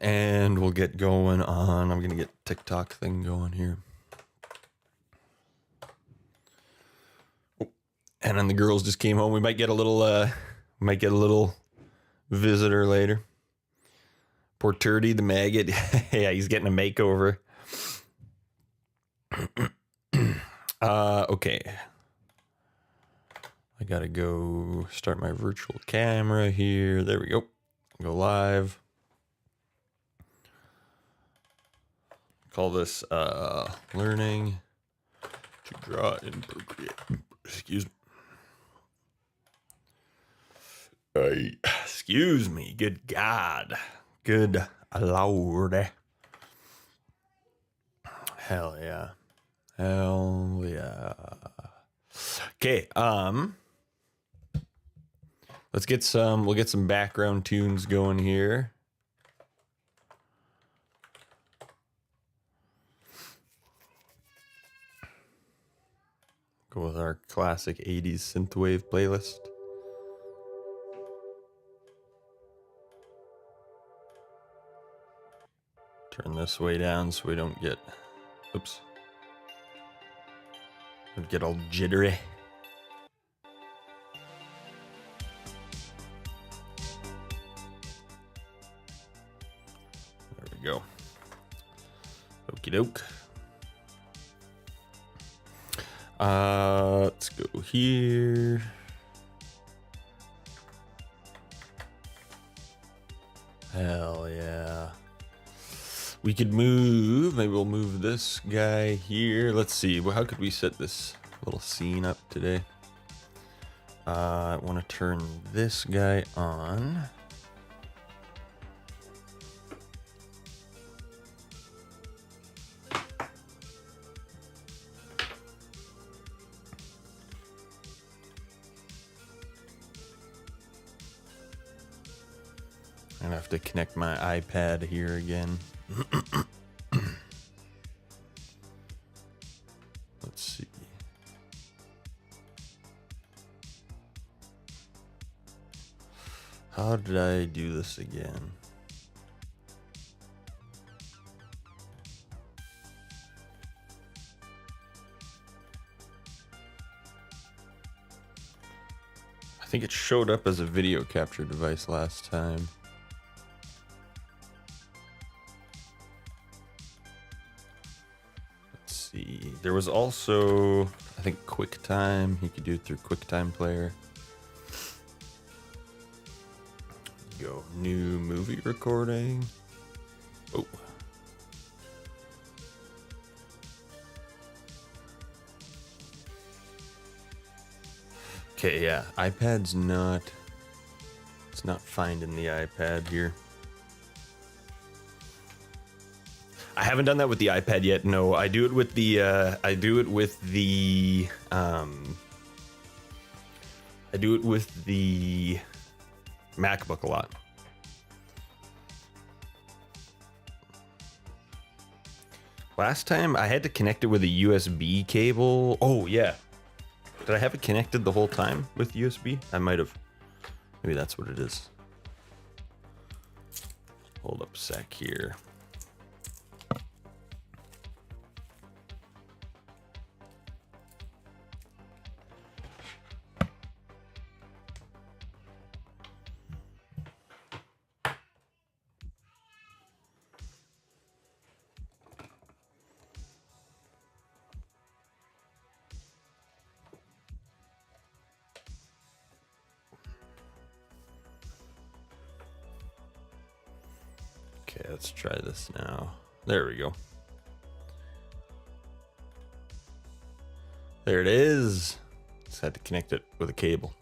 and we'll get going on. I'm gonna get TikTok thing going here. Oh, and then the girls just came home. We might get a little visitor later. Poor Turdy the maggot. Yeah, he's getting a makeover. Okay. I gotta go start my virtual camera here. There we go. Go live. Call this learning to draw in Procreate. Excuse me. Excuse me. Good God. Good Lord. Hell yeah. Hell yeah. Okay, we'll get some background tunes going here. Go with our classic 80s synthwave playlist. Turn this way down so we don't get, oops. Don't get all jittery. There we go. Okie doke. Let's go here. Hell yeah. We could move, maybe we'll move this guy here. Let's see, well, how could we set this little scene up today? I want to turn this guy on. I'm gonna have to connect my iPad here again. Let's see. How did I do this again? I think it showed up as a video capture device last time. There was also, I think, QuickTime. You could do it through QuickTime Player. Go new movie recording. Oh. Okay, yeah. iPad's not, it's not finding the iPad here. I haven't done that with the iPad yet. No, I do it with the MacBook a lot. Last time I had to connect it with a USB cable. Oh yeah. Did I have it connected the whole time with USB? I might have. Maybe that's what it is. Hold up a sec here. Okay, let's try this now. There we go. There it is. Just had to connect it with a cable.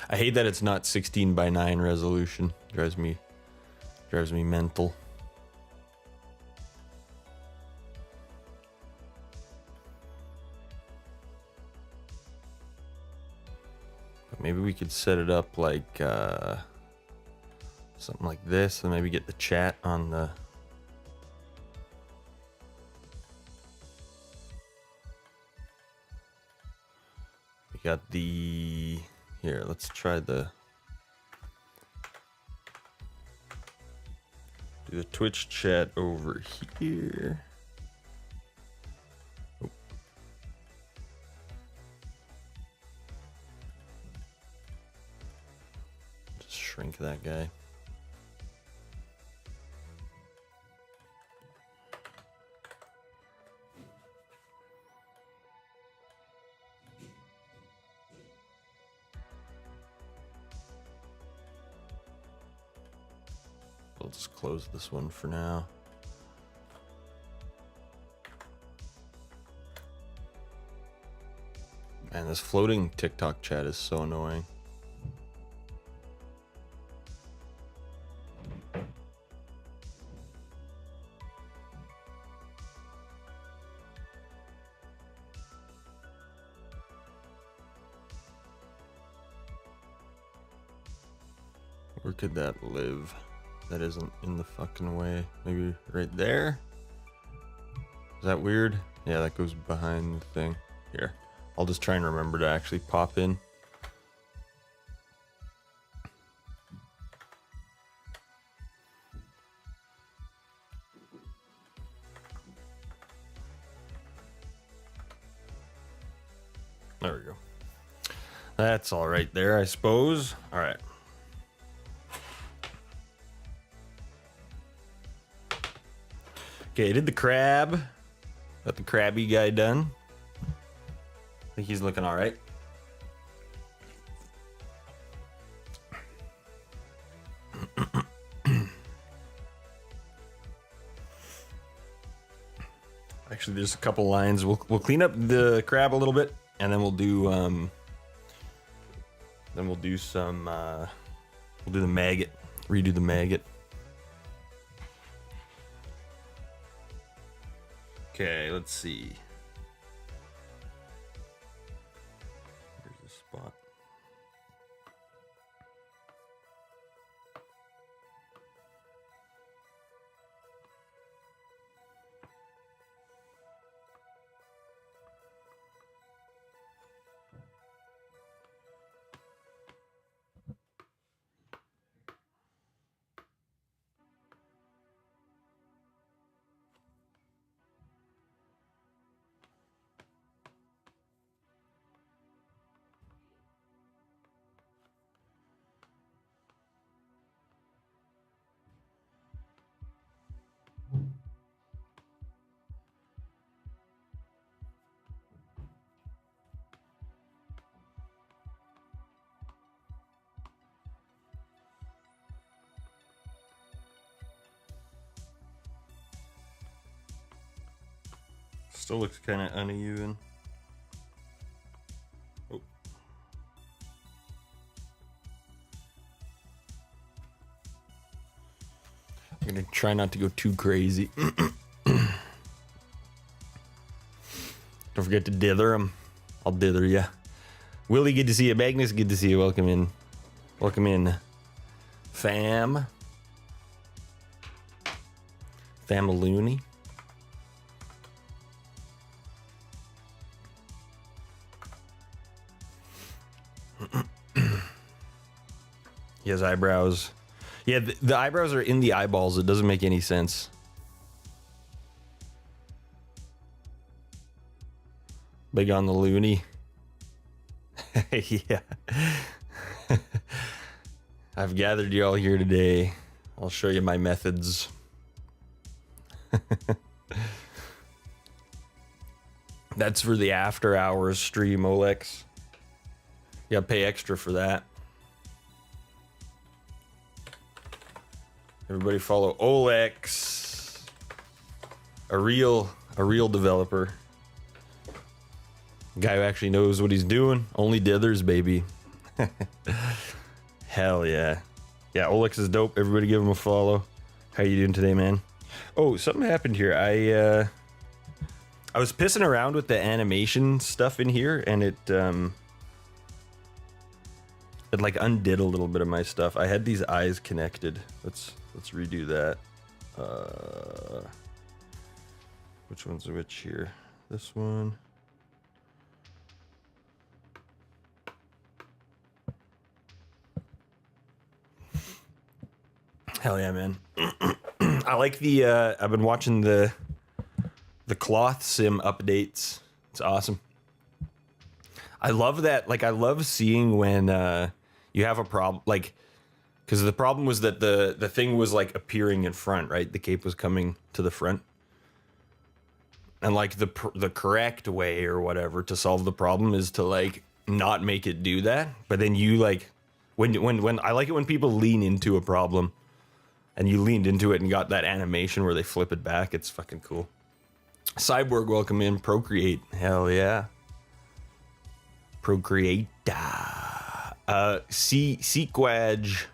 I hate that it's not 16:9 resolution. Drives me mental. Maybe we could set it up like something like this, and maybe get the chat on the. We got the Here, let's try the do the Twitch chat over here. Oh. Just shrink that guy. I'll just close this one for now. Man, this floating TikTok chat is so annoying. Where could that live? That isn't in the fucking way. Maybe right there? Is that weird? Yeah, that goes behind the thing. Here, I'll just try and remember to actually pop in. There we go. That's all right there, I suppose. All right. Okay, I did the crab. Got the crabby guy done. I think he's looking all right. Actually, there's a couple lines. We'll clean up the crab a little bit, and then we'll do some we'll do the maggot. Redo the maggot. Okay, let's see. Here's the spot. Still looks kind of uneven. Oh. I'm gonna try not to go too crazy. Don't forget to dither him. I'll dither ya. Willie, good to see you. Magnus, good to see you. Welcome in. Welcome in. Fam. Famaloony. He has eyebrows. Yeah, the eyebrows are in the eyeballs. It doesn't make any sense. Big on the loony. Yeah. I've gathered you all here today. I'll show you my methods. That's for the after hours stream, Olex. You gotta pay extra for that. Everybody follow Olex, a real developer, guy who actually knows what he's doing. Only dithers, baby. Hell yeah, yeah. Olex is dope. Everybody give him a follow. How you doing today, man? Oh, something happened here. I was pissing around with the animation stuff in here, and it like undid a little bit of my stuff. I had these eyes connected. Let's redo that. Which one's which here? This one. Hell yeah, man. I like the, I've been watching the cloth sim updates. It's awesome. I love that. Like, I love seeing when you have a problem, like, because the problem was that the thing was like appearing in front, right? The cape was coming to the front. And like the correct way or whatever to solve the problem is to like not make it do that. But then you like, when I like it when people lean into a problem and you leaned into it and got that animation where they flip it back. It's fucking cool. Cyborg, welcome in. Procreate, hell yeah. Procreate. Sequage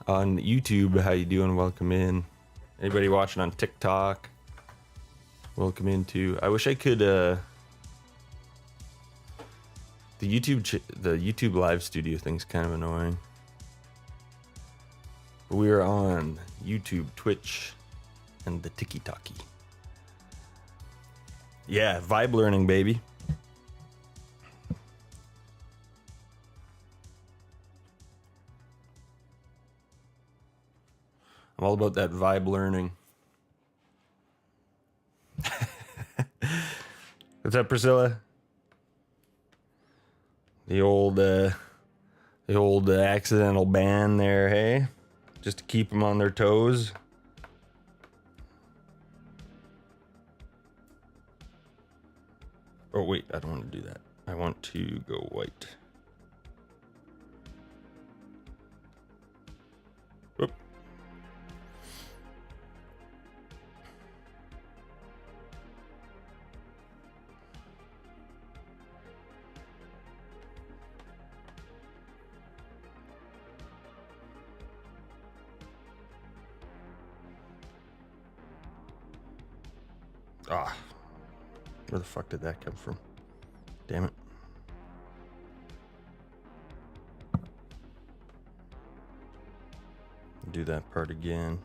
on YouTube. How you doing? Welcome in. Anybody watching on TikTok? Welcome into. I wish I could. The YouTube live studio thing's kind of annoying. But we are on YouTube, Twitch, and the Tiki-Taki. Yeah, vibe learning, baby. I'm all about that vibe learning. What's up, Priscilla? The old accidental ban there, hey? Just to keep them on their toes. Oh wait, I don't want to do that. I want to go white. Whoop. Ah, where the fuck did that come from? Damn it. Do that part again.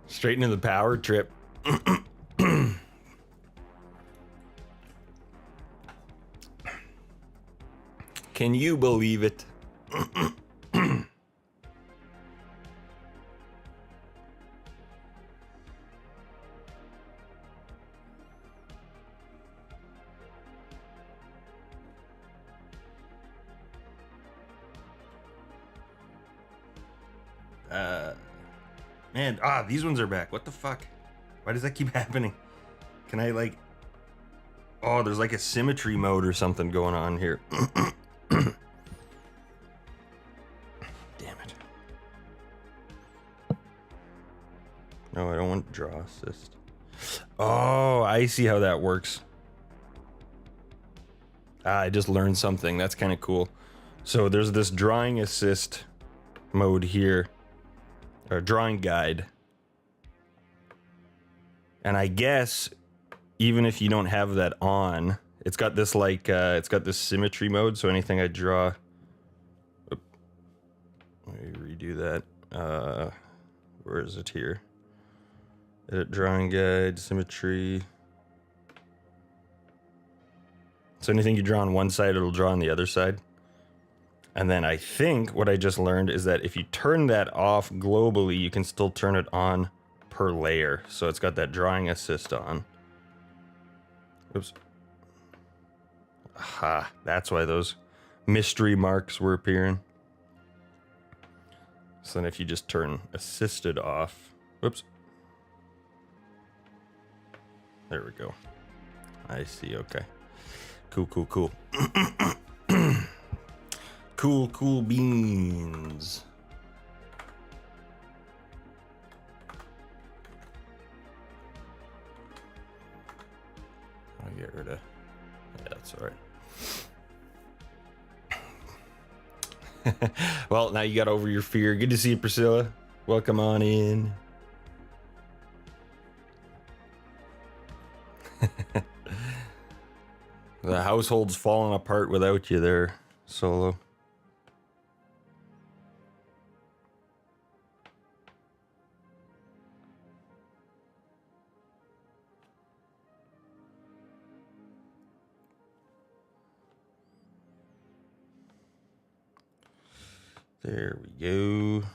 Straight into the power trip. Can you believe it? Man, these ones are back. What the fuck? Why does that keep happening? Can I like... Oh, there's like a symmetry mode or something going on here. Damn it. No, I don't want draw assist. Oh, I see how that works. I just learned something. That's kind of cool. So there's this drawing assist mode here. Or drawing guide. And I guess even if you don't have that on, it's got this like it's got this symmetry mode, so anything I draw, let me redo that. Where is it here? Edit drawing guide, symmetry. So anything you draw on one side, it'll draw on the other side. And then I think what I just learned is that if you turn that off globally, you can still turn it on per layer. So it's got that drawing assist on. Oops. Aha, that's why those mystery marks were appearing. So then if you just turn assisted off, whoops. There we go. I see, okay. Cool, cool, cool. Cool beans. I'll get rid of... Yeah, that's all right. Well, now you got over your fear. Good to see you, Priscilla. Welcome on in. The household's falling apart without you there, Solo. There we go.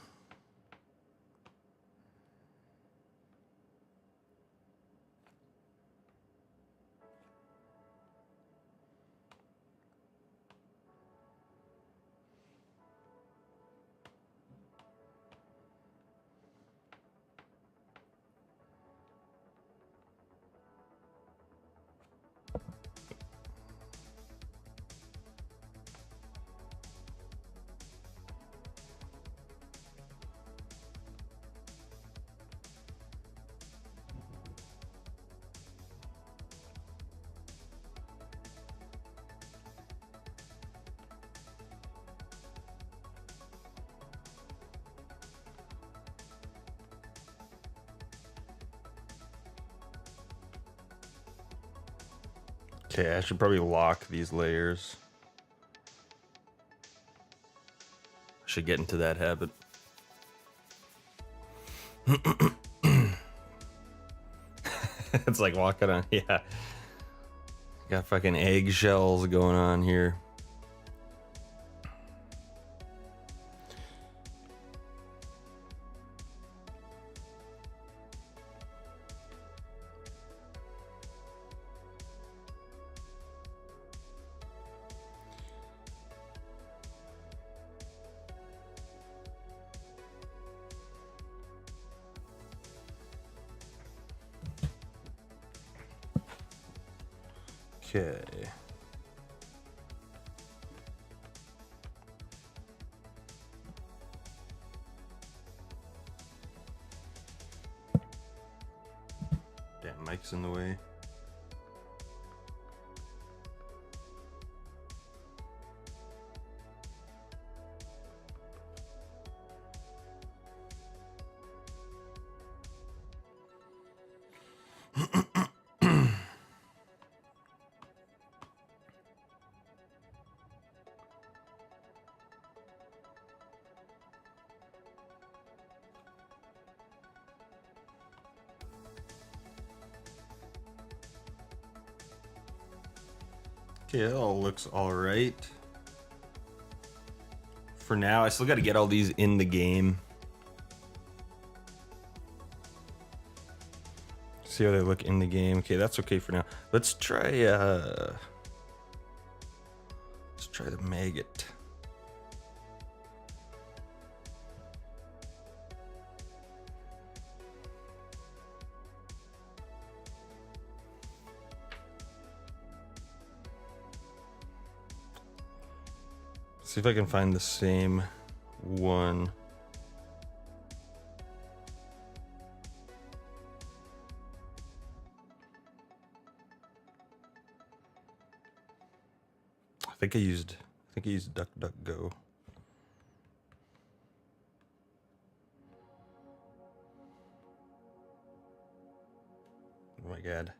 Okay, I should probably lock these layers. I should get into that habit. It's like walking on, yeah. Got fucking eggshells going on here. Okay. Damn, mic's in the way. Okay, that all looks all right. For now, I still got to get all these in the game. See how they look in the game. Okay, that's okay for now. Let's try the maggot. See if I can find the same one. I think I used DuckDuckGo. Oh my god.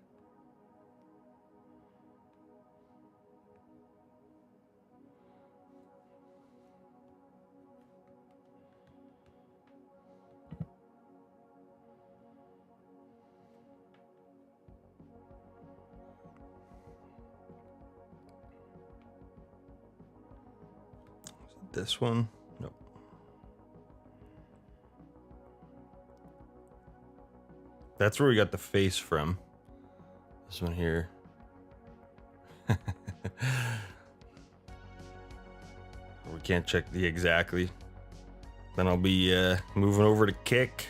This one? Nope. That's where we got the face from. This one here. We can't check the exactly. Then I'll be moving over to Kick.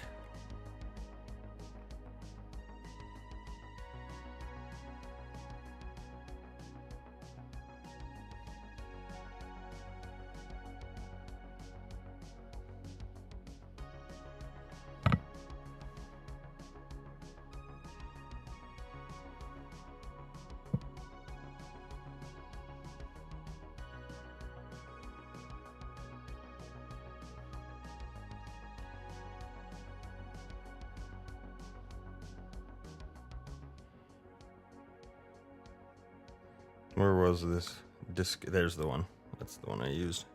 Where was this disc? There's the one. That's the one I used.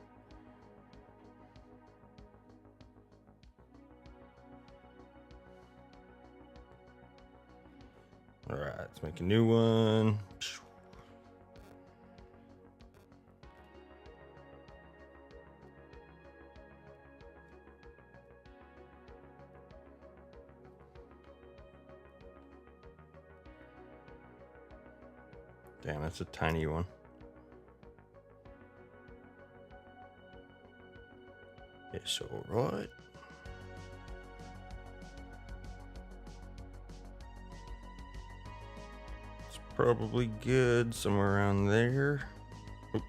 All right, let's make a new one. Damn, that's a tiny one. It's alright. It's probably good somewhere around there. Oop.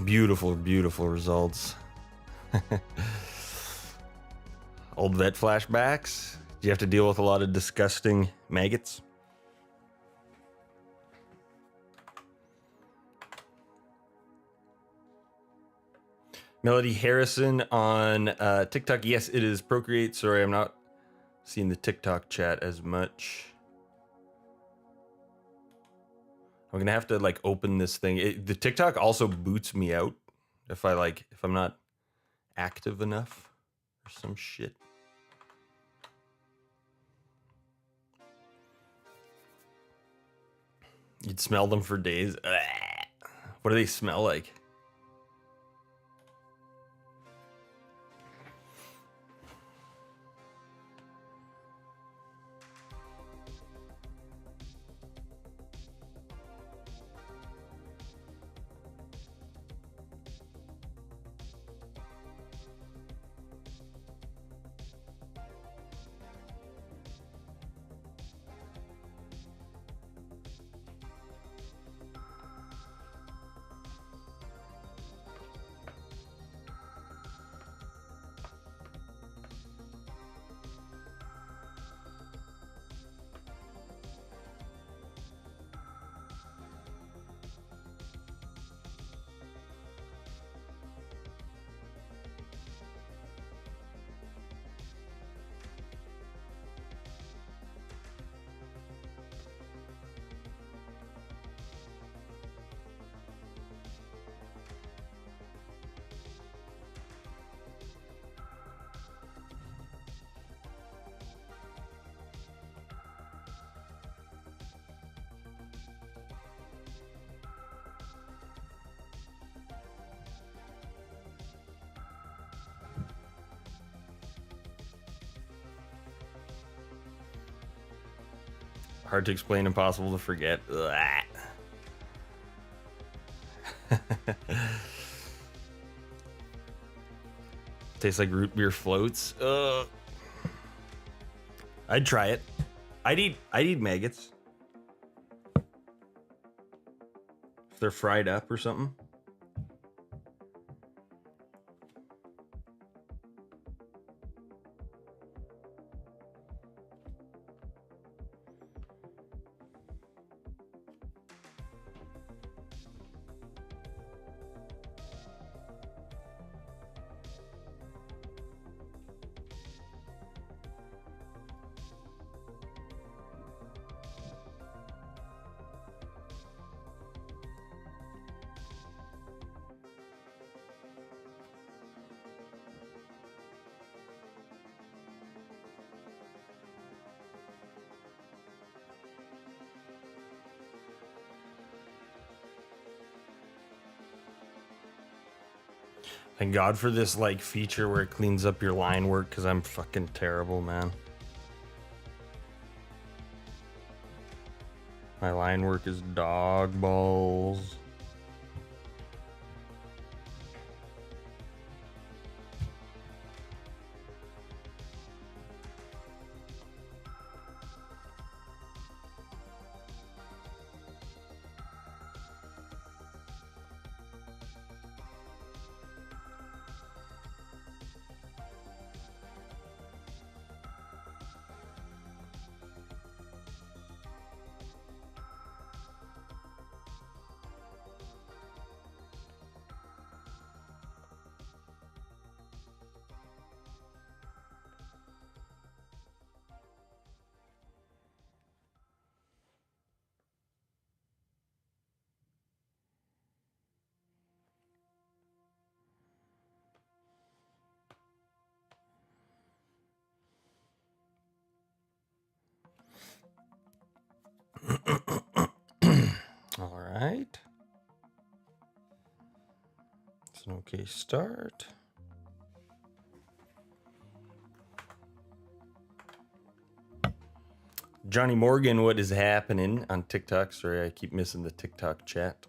Beautiful, beautiful results. Old vet flashbacks. Do you have to deal with a lot of disgusting maggots? Melody Harrison on TikTok. Yes, it is Procreate. Sorry, I'm not seeing the TikTok chat as much. I'm gonna have to like open this thing. The TikTok also boots me out if I'm not active enough or some shit. You'd smell them for days. What do they smell like? Hard to explain, impossible to forget. Tastes like root beer floats. I'd try it. I'd eat maggots. If they're fried up or something. Thank God for this like feature where it cleans up your line work, because I'm fucking terrible, man. My line work is dog balls. All right. It's an okay start. Johnny Morgan, what is happening on TikTok? Sorry, I keep missing the TikTok chat.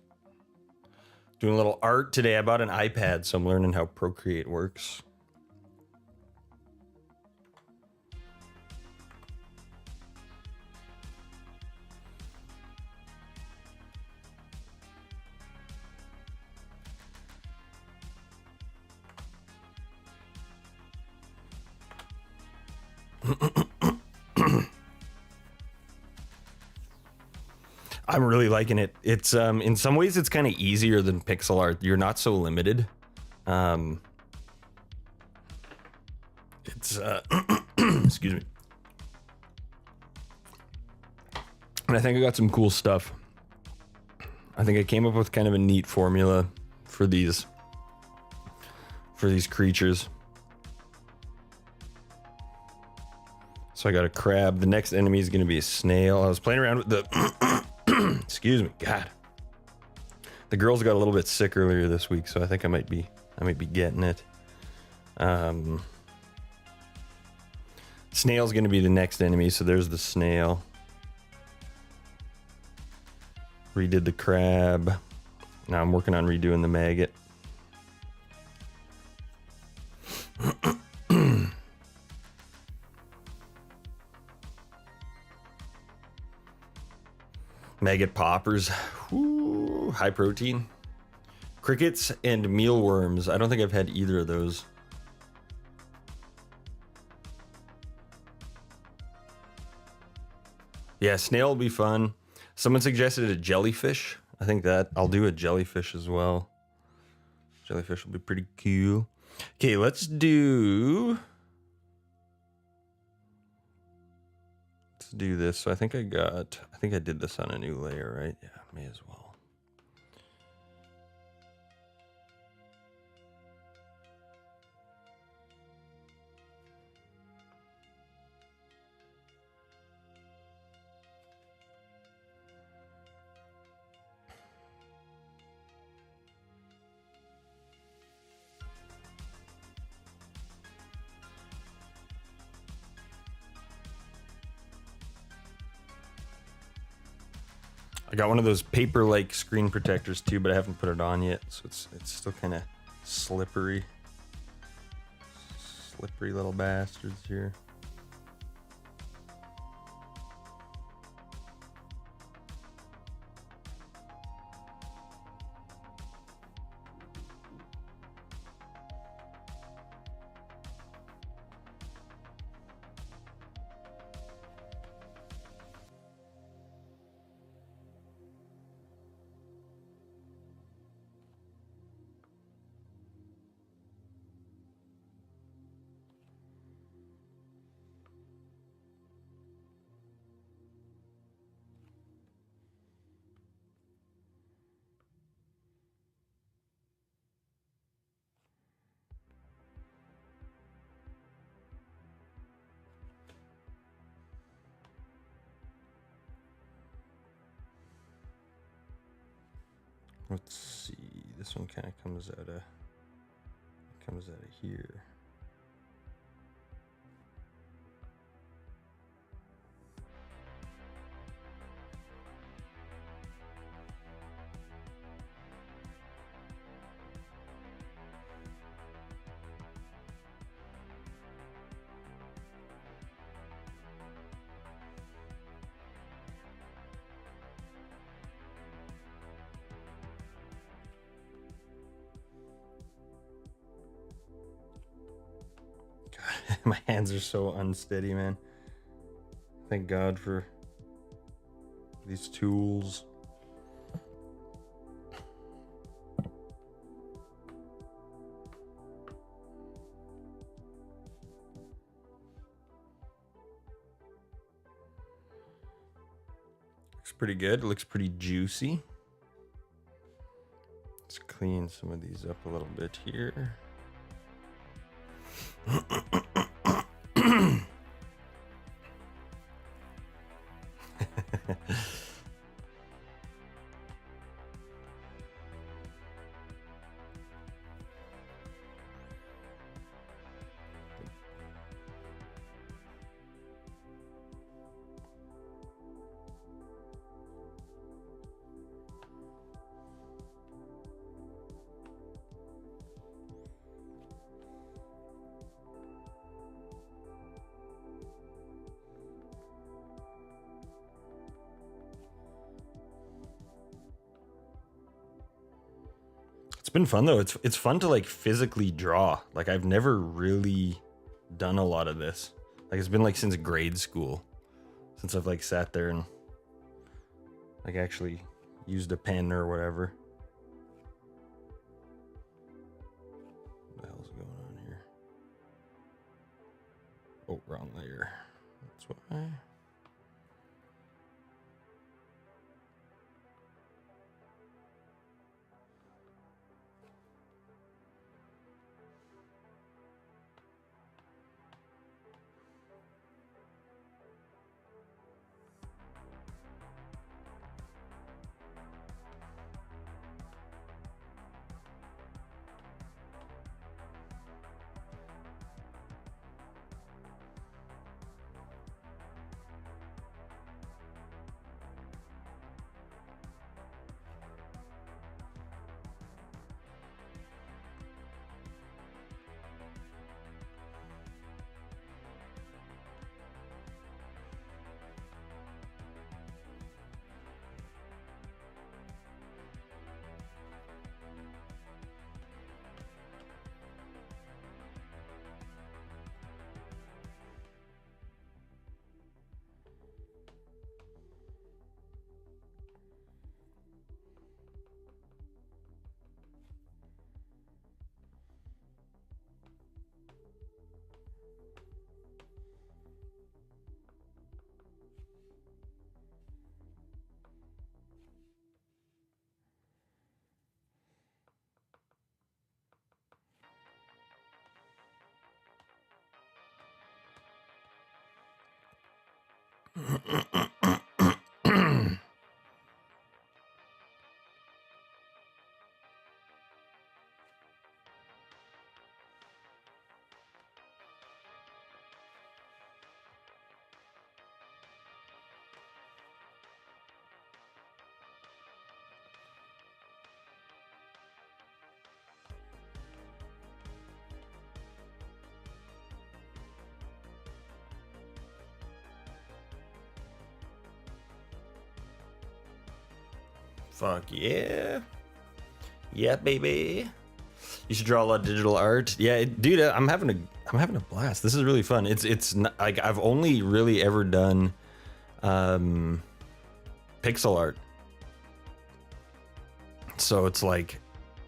Doing a little art today. I bought an iPad, so I'm learning how Procreate works. I'm really liking it. It's in some ways it's kind of easier than pixel art. You're not so limited. It's excuse me. And I think I got some cool stuff. I think I came up with kind of a neat formula for these creatures. So I got a crab. The next enemy is going to be a snail. I was playing around with the excuse me, God. The girls got a little bit sick earlier this week, so I think I might be getting it. Snail's going to be the next enemy, so there's the snail. Redid the crab. Now I'm working on redoing the maggot. Maggot poppers. Ooh, high protein. Crickets and mealworms. I don't think I've had either of those. Yeah, snail will be fun. Someone suggested a jellyfish. I think that I'll do a jellyfish as well. Jellyfish will be pretty cool. Okay, let's do this. So I think I did this on a new layer, right? Yeah, may as well. I got one of those paper-like screen protectors too, but I haven't put it on yet, so it's still kind of slippery. Slippery little bastards here. Let's see. This one kind of comes out of here. My hands are so unsteady, man. Thank God for these tools. Looks pretty good. It looks pretty juicy. Let's clean some of these up a little bit here. It's been fun though. It's fun to like physically draw. Like I've never really done a lot of this. Like it's been like since grade school, since I've like sat there and like actually used a pen or whatever. What the hell's going on here? Oh, wrong layer. That's why. Fuck yeah. Yeah, baby. You should draw a lot of digital art. Yeah, dude, I'm having a blast. This is really fun. It's not, like I've only really ever done pixel art. So it's like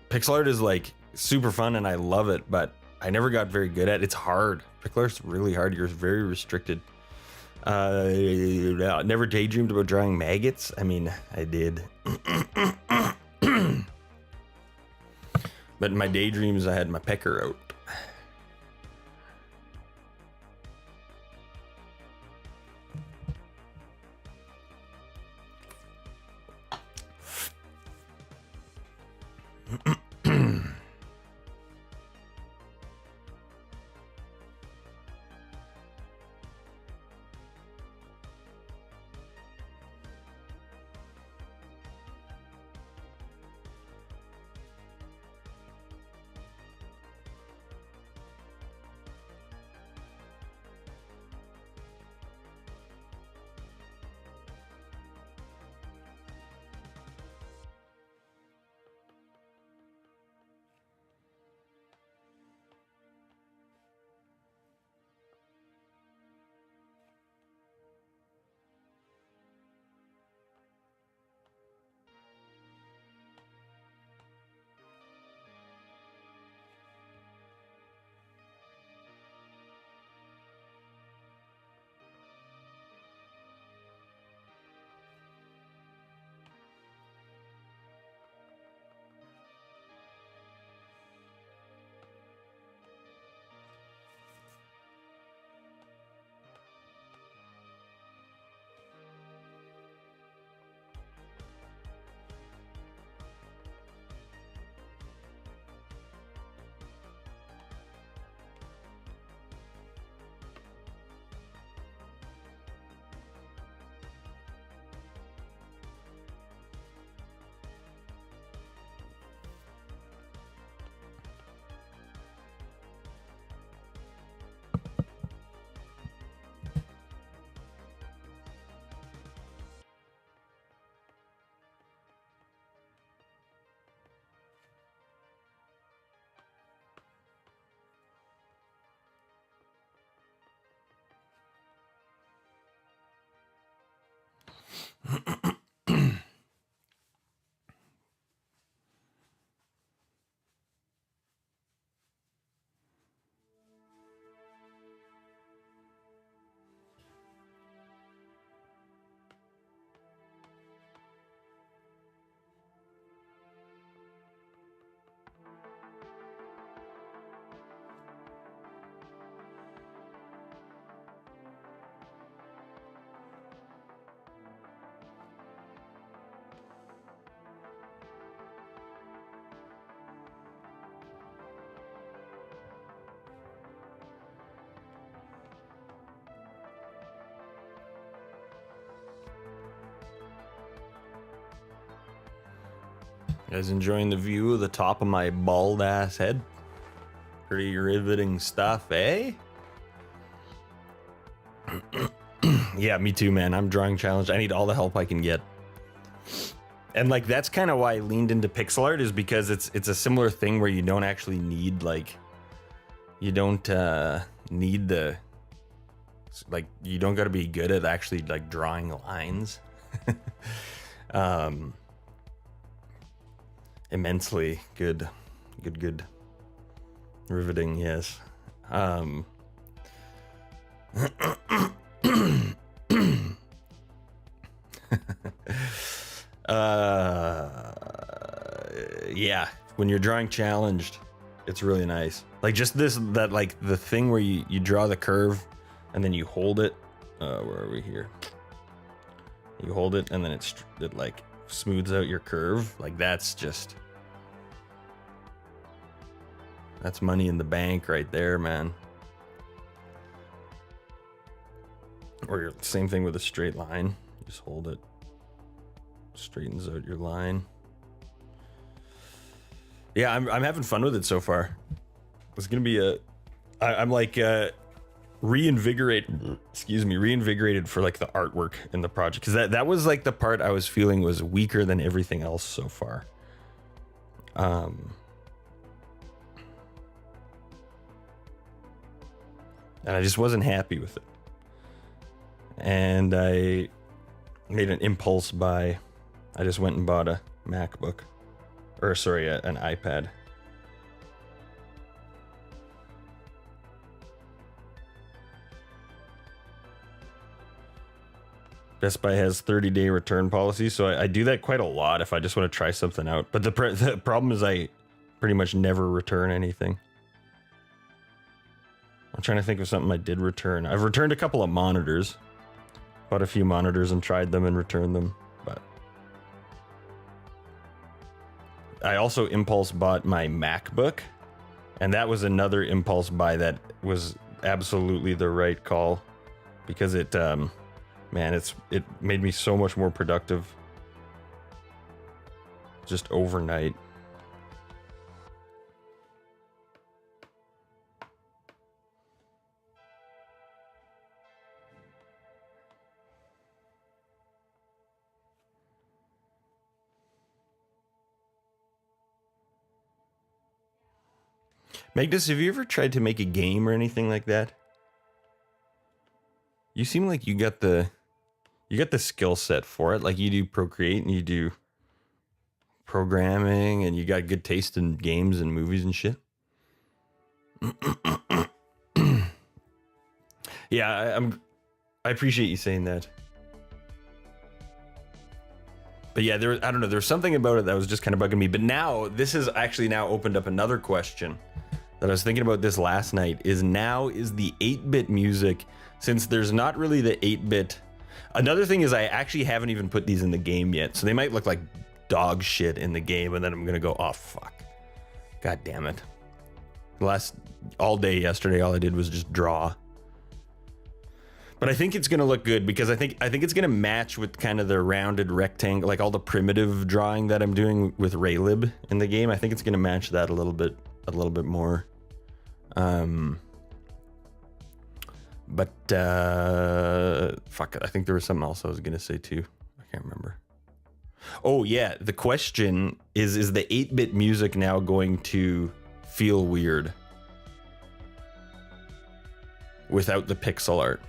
pixel art is like super fun and I love it, but I never got very good at it. It's hard. Pixel art's really hard. You're very restricted. Never daydreamed about drawing maggots. I mean, I did. But in my daydreams, I had my pecker out. You guys enjoying the view of the top of my bald ass head? Pretty riveting stuff, eh? Yeah, me too, man. I'm drawing challenged. I need all the help I can get. And like that's kind of why I leaned into pixel art, is because it's a similar thing where you don't actually need like you don't need the like you don't got to be good at actually like drawing lines. Immensely good. Riveting, yes. Yeah, when you're drawing challenged, it's really nice. Like just that like the thing where you draw the curve and then you hold it. Where are we here? You hold it and then it like smooths out your curve. Like that's money in the bank right there, man. Or same thing with a straight line. Just hold it. Straightens out your line. Yeah, I'm having fun with it so far. It's gonna be I'm like reinvigorated for like the artwork in the project, because that was like the part I was feeling was weaker than everything else so far. And I just wasn't happy with it. And I made an impulse buy. I just went and bought a MacBook. Or sorry, an iPad. Best Buy has 30-day return policy, so I do that quite a lot if I just want to try something out. But the problem is I pretty much never return anything. I'm trying to think of something I did return. I've returned a couple of monitors. Bought a few monitors and tried them and returned them, but I also impulse bought my MacBook, and that was another impulse buy that was absolutely the right call, because it man, it made me so much more productive just overnight. Magnus, have you ever tried to make a game or anything like that? You seem like you got the skill set for it. Like you do Procreate and you do programming and you got good taste in games and movies and shit. Yeah, I appreciate you saying that. But yeah, I don't know, there's something about it that was just kind of bugging me. But now this has actually now opened up another question that I was thinking about this last night, is the 8-bit music, since there's not really the 8-bit. Another thing is I actually haven't even put these in the game yet, so they might look like dog shit in the game, and then I'm gonna go, oh fuck, god damn it. All day yesterday, all I did was just draw. But I think it's gonna look good, because I think it's gonna match with kind of the rounded rectangle, like all the primitive drawing that I'm doing with Raylib in the game. I think it's gonna match that a little bit more. Fuck it. I think there was something else I was gonna say too. I can't remember. Oh yeah, the question is the 8-bit music now going to feel weird without the pixel art?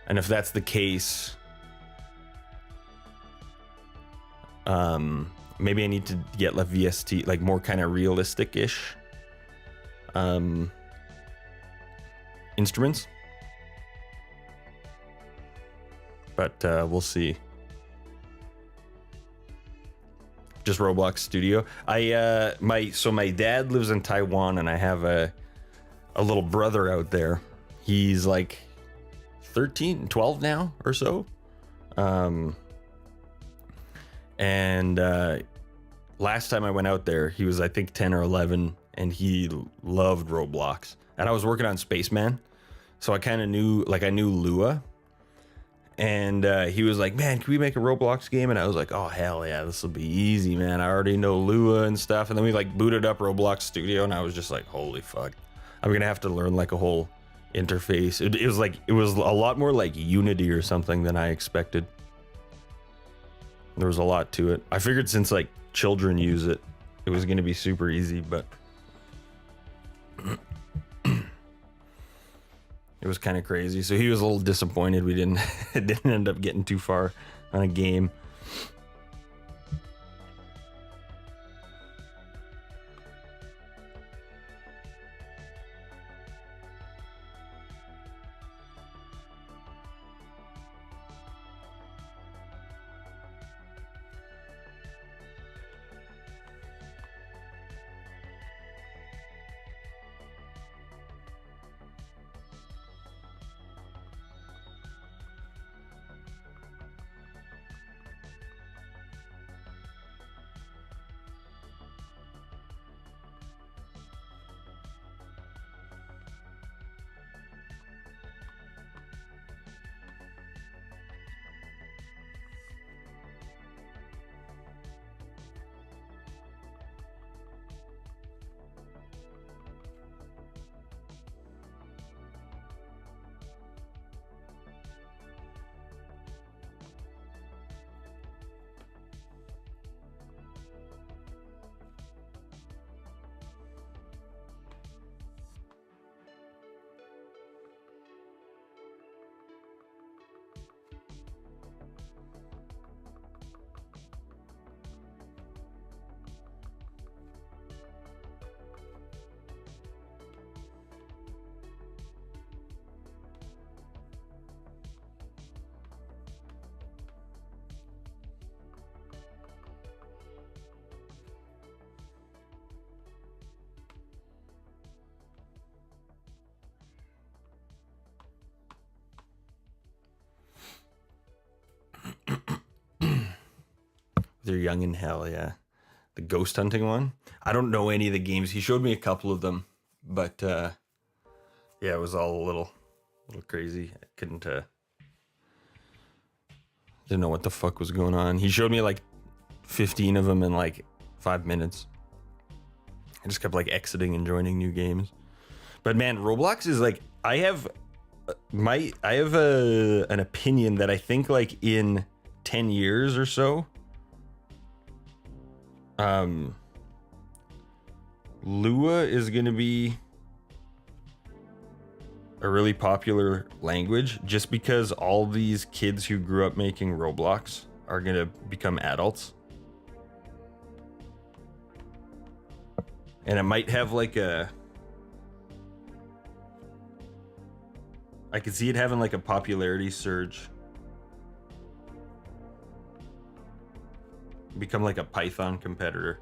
And if that's the case, maybe I need to get like VST, like more kind of realistic-ish instruments. But we'll see. Just Roblox Studio. My dad lives in Taiwan, and I have a little brother out there. He's like 12 now or so. And last time I went out there, he was I think 10 or 11, and he loved Roblox. And I was working on SPACEMAN, so I kind of knew, like I knew Lua. And he was like, man, can we make a Roblox game? And I was like, oh, hell yeah, this will be easy, man. I already know Lua and stuff. And then we like booted up Roblox Studio, and I was just like, holy fuck. I'm going to have to learn like a whole interface. It was a lot more like Unity or something than I expected. There was a lot to it. I figured since like children use it, it was going to be super easy, but it was kind of crazy. So he was a little disappointed we didn't end up getting too far on a game. They're young in hell, yeah. The ghost hunting one. I don't know any of the games. He showed me a couple of them, but yeah, it was all a little crazy. I couldn't didn't know what the fuck was going on. He showed me like 15 of them in like 5 minutes. I just kept like exiting and joining new games. But man, Roblox is like, I have an opinion that I think like in 10 years or so, Lua is going to be a really popular language just because all these kids who grew up making Roblox are going to become adults. And it might have like I could see it having like a popularity surge. Become like a Python competitor.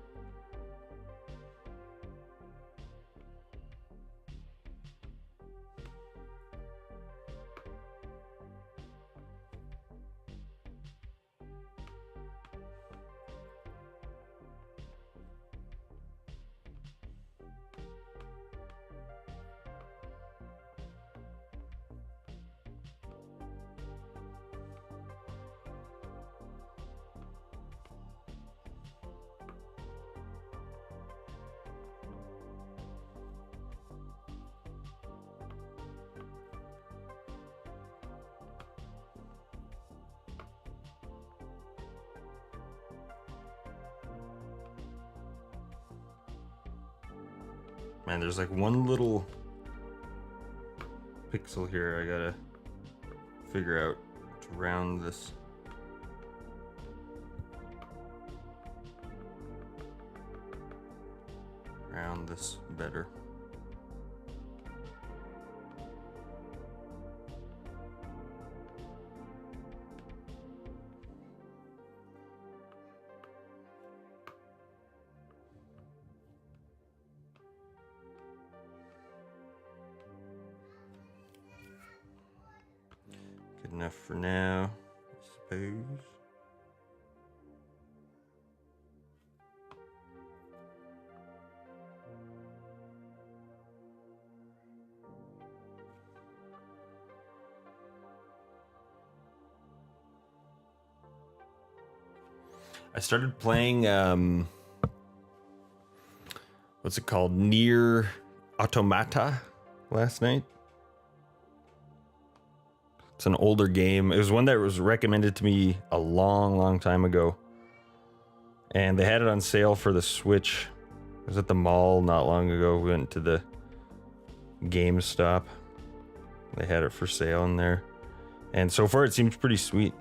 Man, there's like one little pixel here I gotta figure out to round this. Round this better. Good enough for now, I suppose. I started playing what's it called? Near Automata last night. It's an older game. It was one that was recommended to me a long time ago. And they had it on sale for the Switch. I was at the mall not long ago. We went to the GameStop. They had it for sale in there. And so far it seems pretty sweet.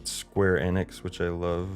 Square Enix, which I love.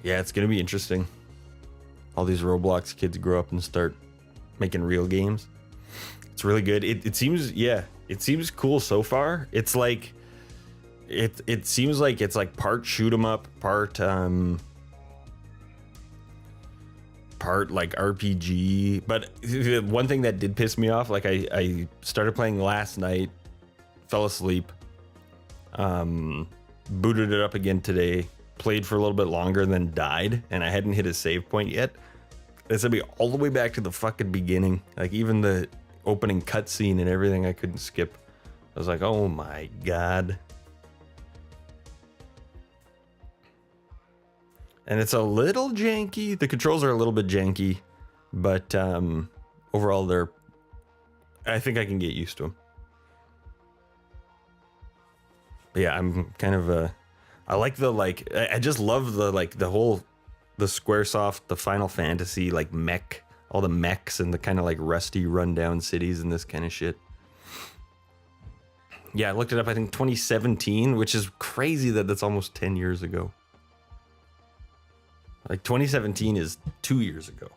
Yeah, it's gonna be interesting. All these Roblox kids grow up and start making real games. It's really good. It seems, yeah, it seems cool so far. It's like it seems like it's like part shoot 'em up, part like RPG. But one thing that did piss me off, like I started playing last night, fell asleep, booted it up again today, played for a little bit longer, and then died, and I hadn't hit a save point yet. It's gonna be all the way back to the fucking beginning. Like even the opening cutscene and everything I couldn't skip. I was like, oh my god. And it's a little janky. The controls are a little bit janky, but overall I think I can get used to them. But yeah, I'm kind of I like the I just love the the Squaresoft, the Final Fantasy mech, all the mechs and the kind of rusty rundown cities and this kind of shit. Yeah, I looked it up, I think 2017, which is crazy that that's almost 10 years ago. 2017 is 2 years ago.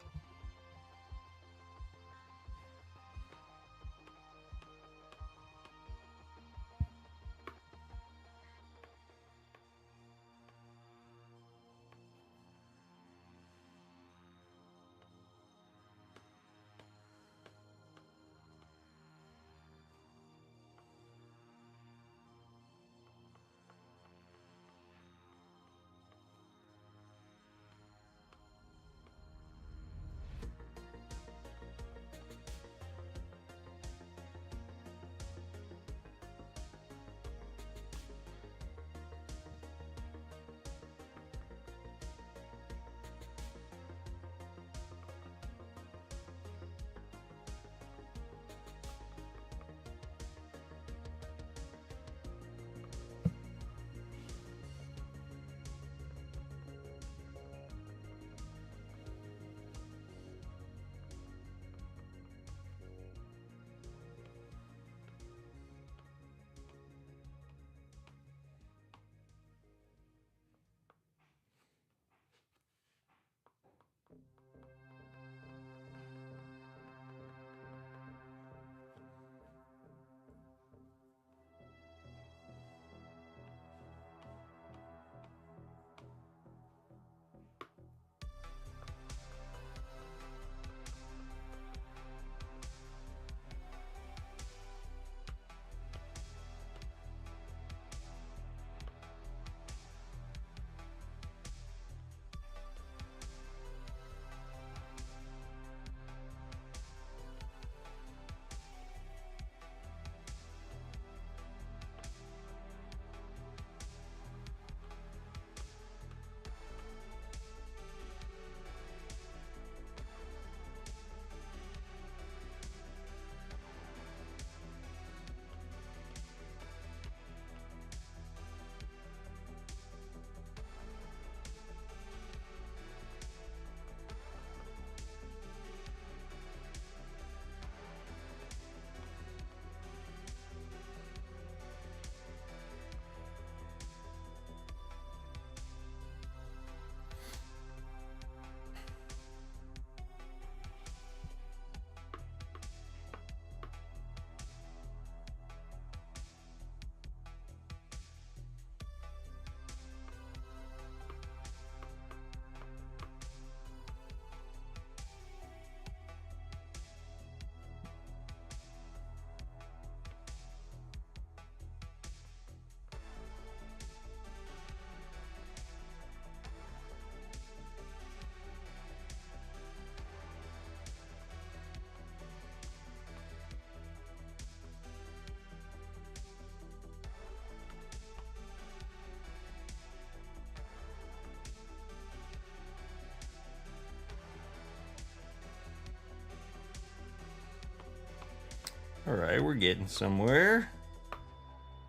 All right, we're getting somewhere.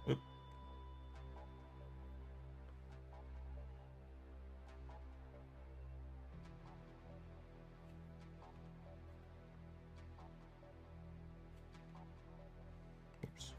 Oop. Oops.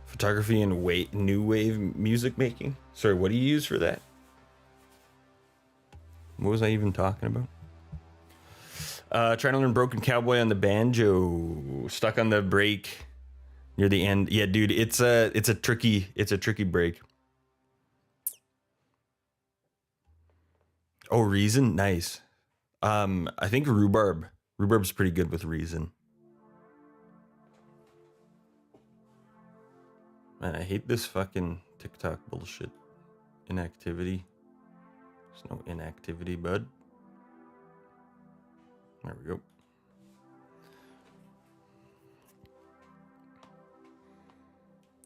Photography and new wave music making. Sorry, what do you use for that? What was I even talking about? Trying to learn Broken Cowboy on the banjo. Stuck on the break near the end. Yeah, dude, it's a tricky break. Oh, Reason, nice. I think Rhubarb's pretty good with Reason. Man, I hate this fucking TikTok bullshit. Inactivity. There's no inactivity, bud. There we go.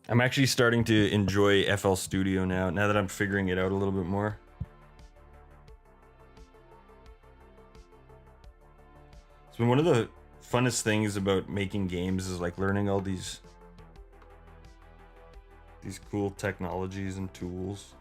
I'm actually starting to enjoy FL Studio now that I'm figuring it out a little bit more. It's been one of the funnest things about making games is like learning all these cool technologies and tools.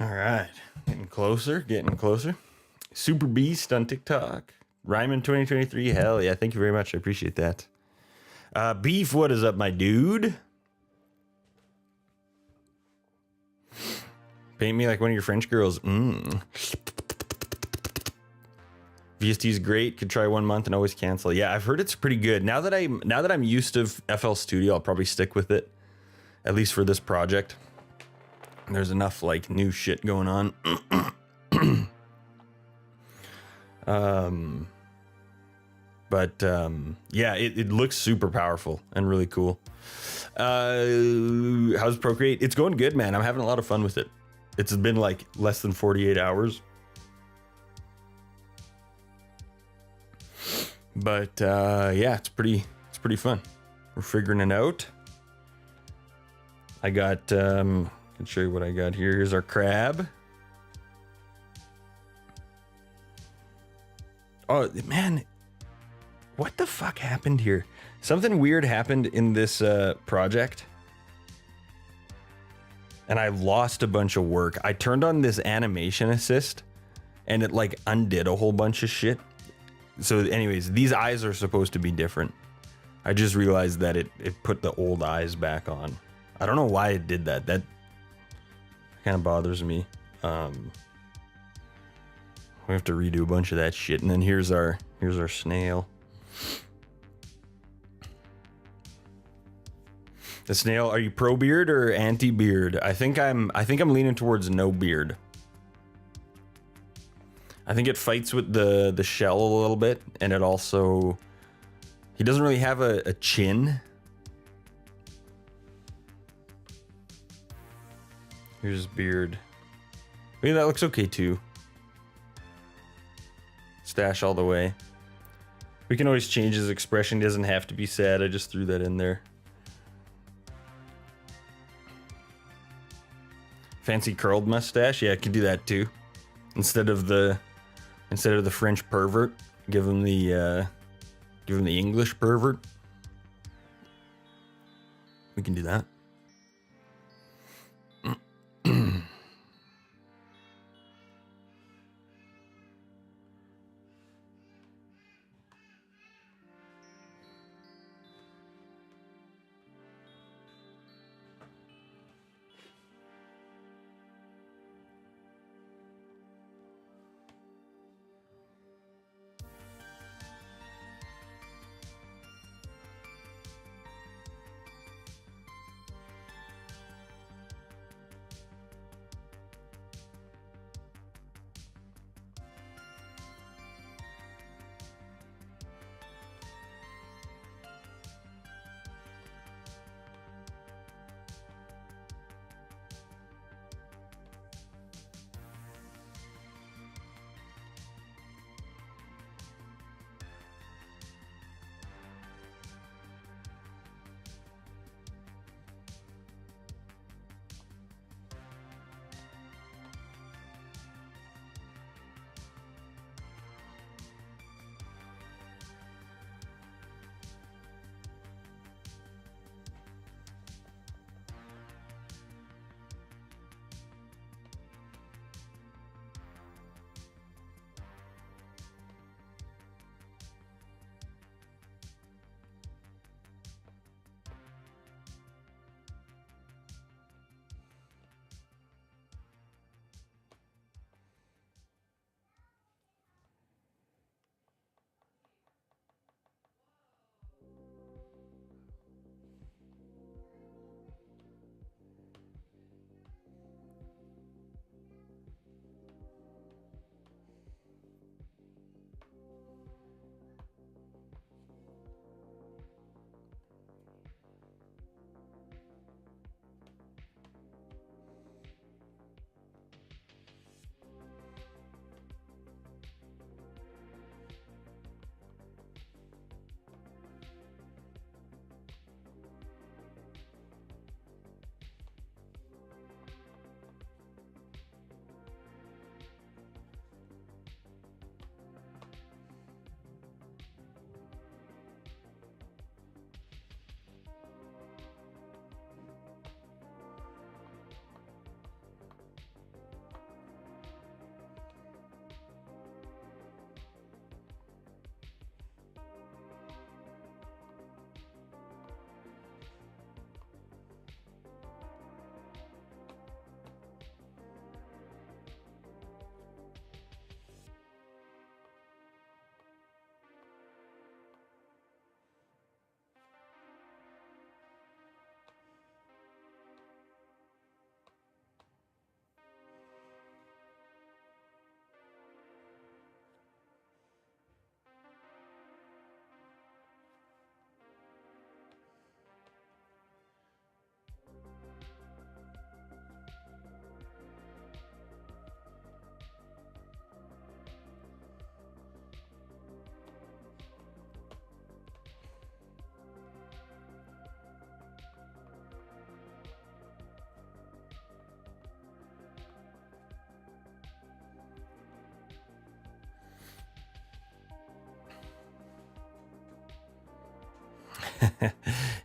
All right, getting closer, getting closer. Super Beast on TikTok. Ryman 2023. Hell yeah, thank you very much. I appreciate that. Beef, what is up, my dude? Paint me like one of your French girls. VST is great. Could try 1 month and always cancel. Yeah, I've heard it's pretty good. Now that I'm used to FL Studio, I'll probably stick with it, at least for this project. There's enough like new shit going on. Yeah, it looks super powerful and really cool. How's Procreate? It's going good, man. I'm having a lot of fun with it. It's been like less than 48 hours. But yeah, it's pretty fun. We're figuring it out. I got I can show you what I got here. Here's our crab. Oh man, what the fuck happened here? Something weird happened in this project, and I lost a bunch of work. I turned on this animation assist, and it like undid a whole bunch of shit. So anyways, these eyes are supposed to be different. I just realized that it put the old eyes back on. I don't know why it did that. That kind of bothers me. We have to redo a bunch of that shit. And then here's our snail. The snail, are you pro beard or anti beard? I think I'm leaning towards no beard. I think it fights with the shell a little bit, and it also, he doesn't really have a chin. Here's his beard. I mean, that looks okay too. Stash all the way. We can always change his expression. He doesn't have to be sad. I just threw that in there. Fancy curled mustache. Yeah, I can do that too. Instead of the French pervert, give him the English pervert. We can do that.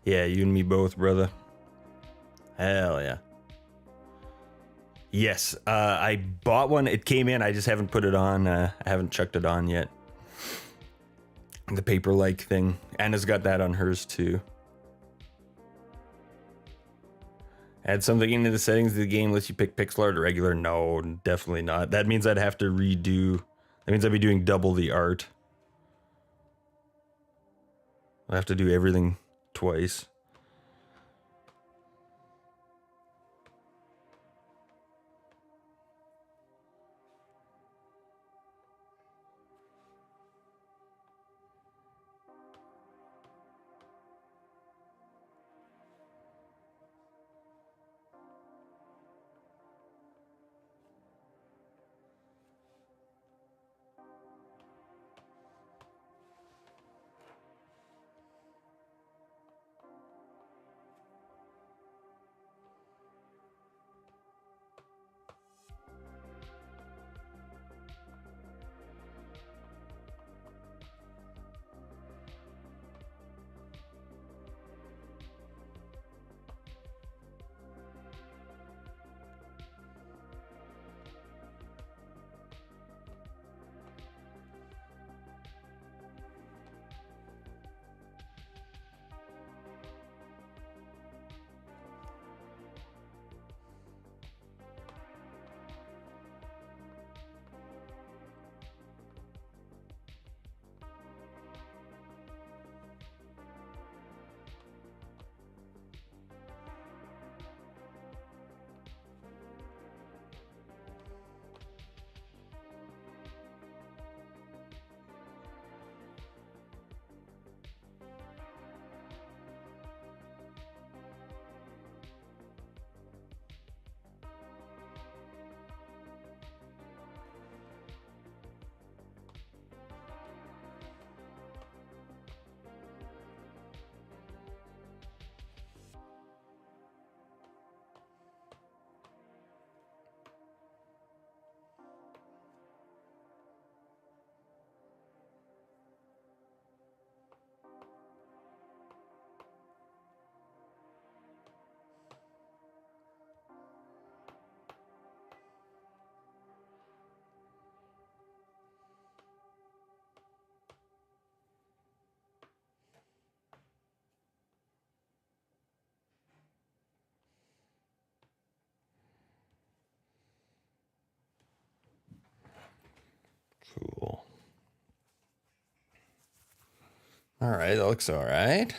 Yeah, you and me both, brother. Hell yeah. Yes, I bought one. It came in. I just haven't put it on. I haven't chucked it on yet. The paper-like thing. Anna's got that on hers too. Add something into the settings of the game lets you pick pixel art or regular. No, definitely not. That means I'd have to redo. That means I'd be doing double the art. I have to do everything twice. Cool. All right, that looks all right.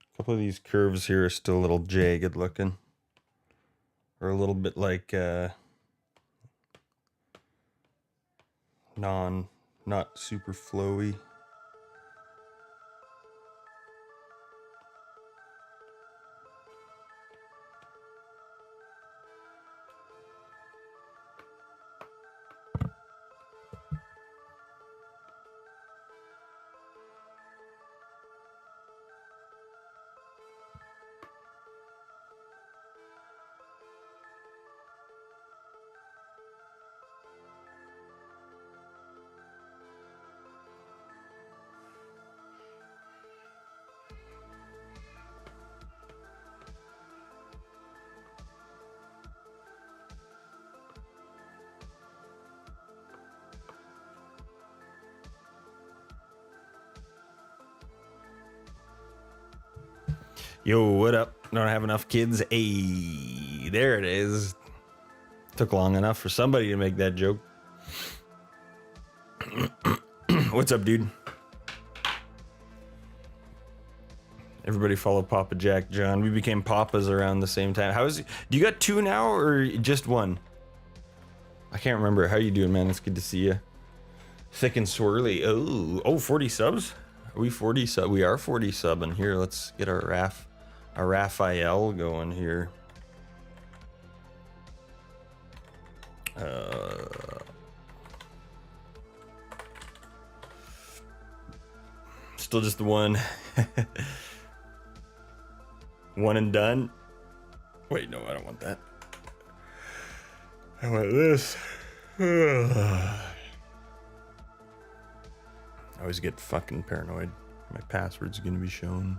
A couple of these curves here are still a little jagged looking. Or a little bit like not super flowy. Yo, what up? Don't have enough kids? Hey, there it is. Took long enough for somebody to make that joke. What's up, dude? Everybody follow Papa Jack John. We became Papas around the same time. How is it? Do you got two now or just one? I can't remember. How you doing, man? It's good to see you. Thick and swirly. Oh, 40 subs? Are we 40 sub? We are 40 subbing here. Let's get our Raphael going here. Still just the one. One and done. Wait, no, I don't want that. I want this. I always get fucking paranoid. My password's gonna be shown.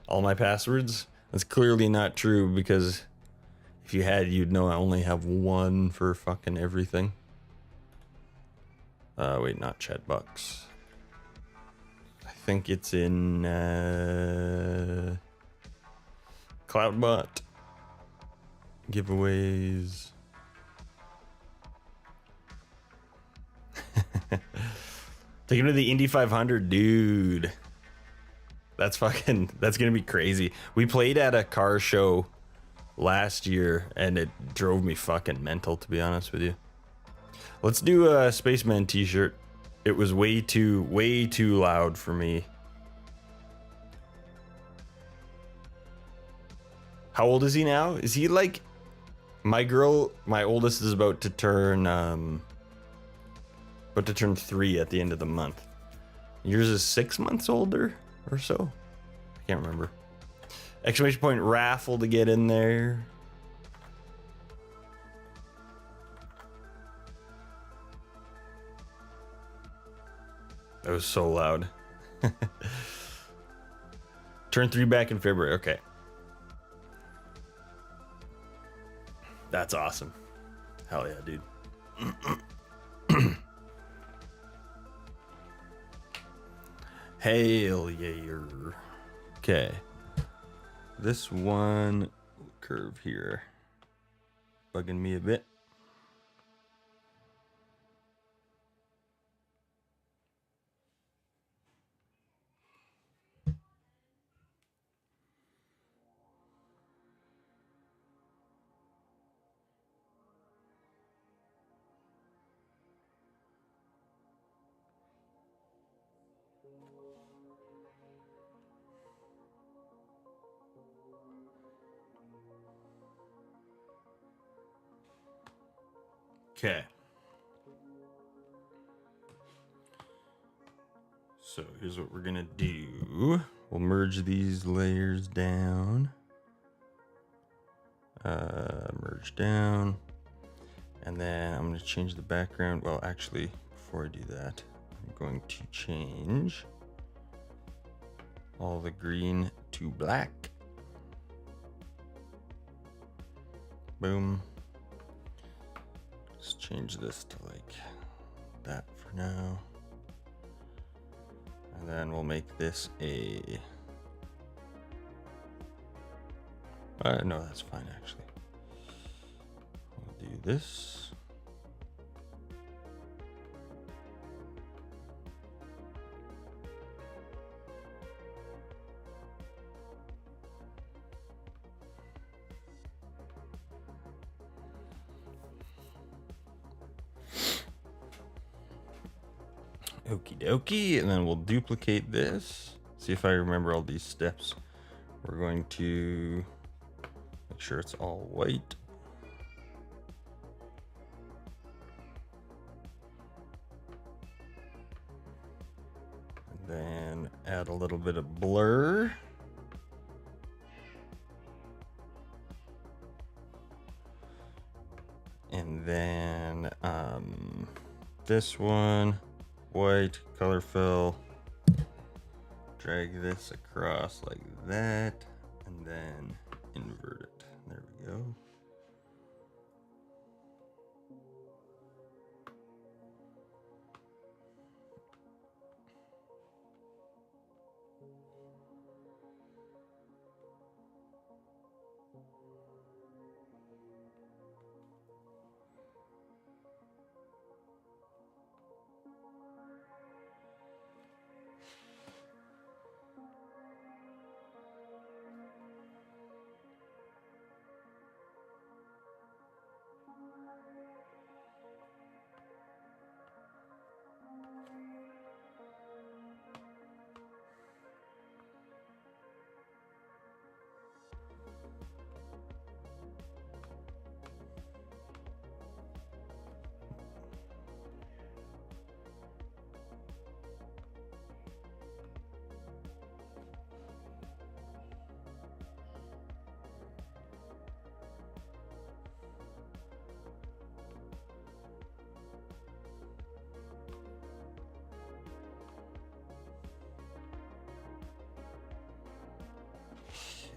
All my passwords? That's clearly not true, because if you had, you'd know I only have one for fucking everything. Wait, not Chatbox. I think it's in Cloudbot. Giveaways. Take him to the Indy 500, dude. That's gonna be crazy. We played at a car show last year and it drove me fucking mental, to be honest with you. Let's do a Spaceman t-shirt. It was way too loud for me. How old is he now? Is he like my oldest is about to turn 3 at the end of the month. Yours is 6 months older or so. I can't remember. Exclamation point raffle to get in there. That was so loud. Turn 3 back in February. Okay. That's awesome. Hell yeah, dude. Hail yeah. Okay. This one curve here bugging me a bit. Okay. So here's what we're gonna do. We'll merge these layers down. Merge down. And then I'm gonna change the background. Well, actually, before I do that, I'm going to change all the green to black. Boom. Let's change this to like that for now. And then we'll make this a... no, that's fine actually. We'll do this. Okie dokie, and then we'll duplicate this. See if I remember all these steps. We're going to make sure it's all white. And then add a little bit of blur. And then this one, white, color fill, drag this across like that, and then invert it. There we go.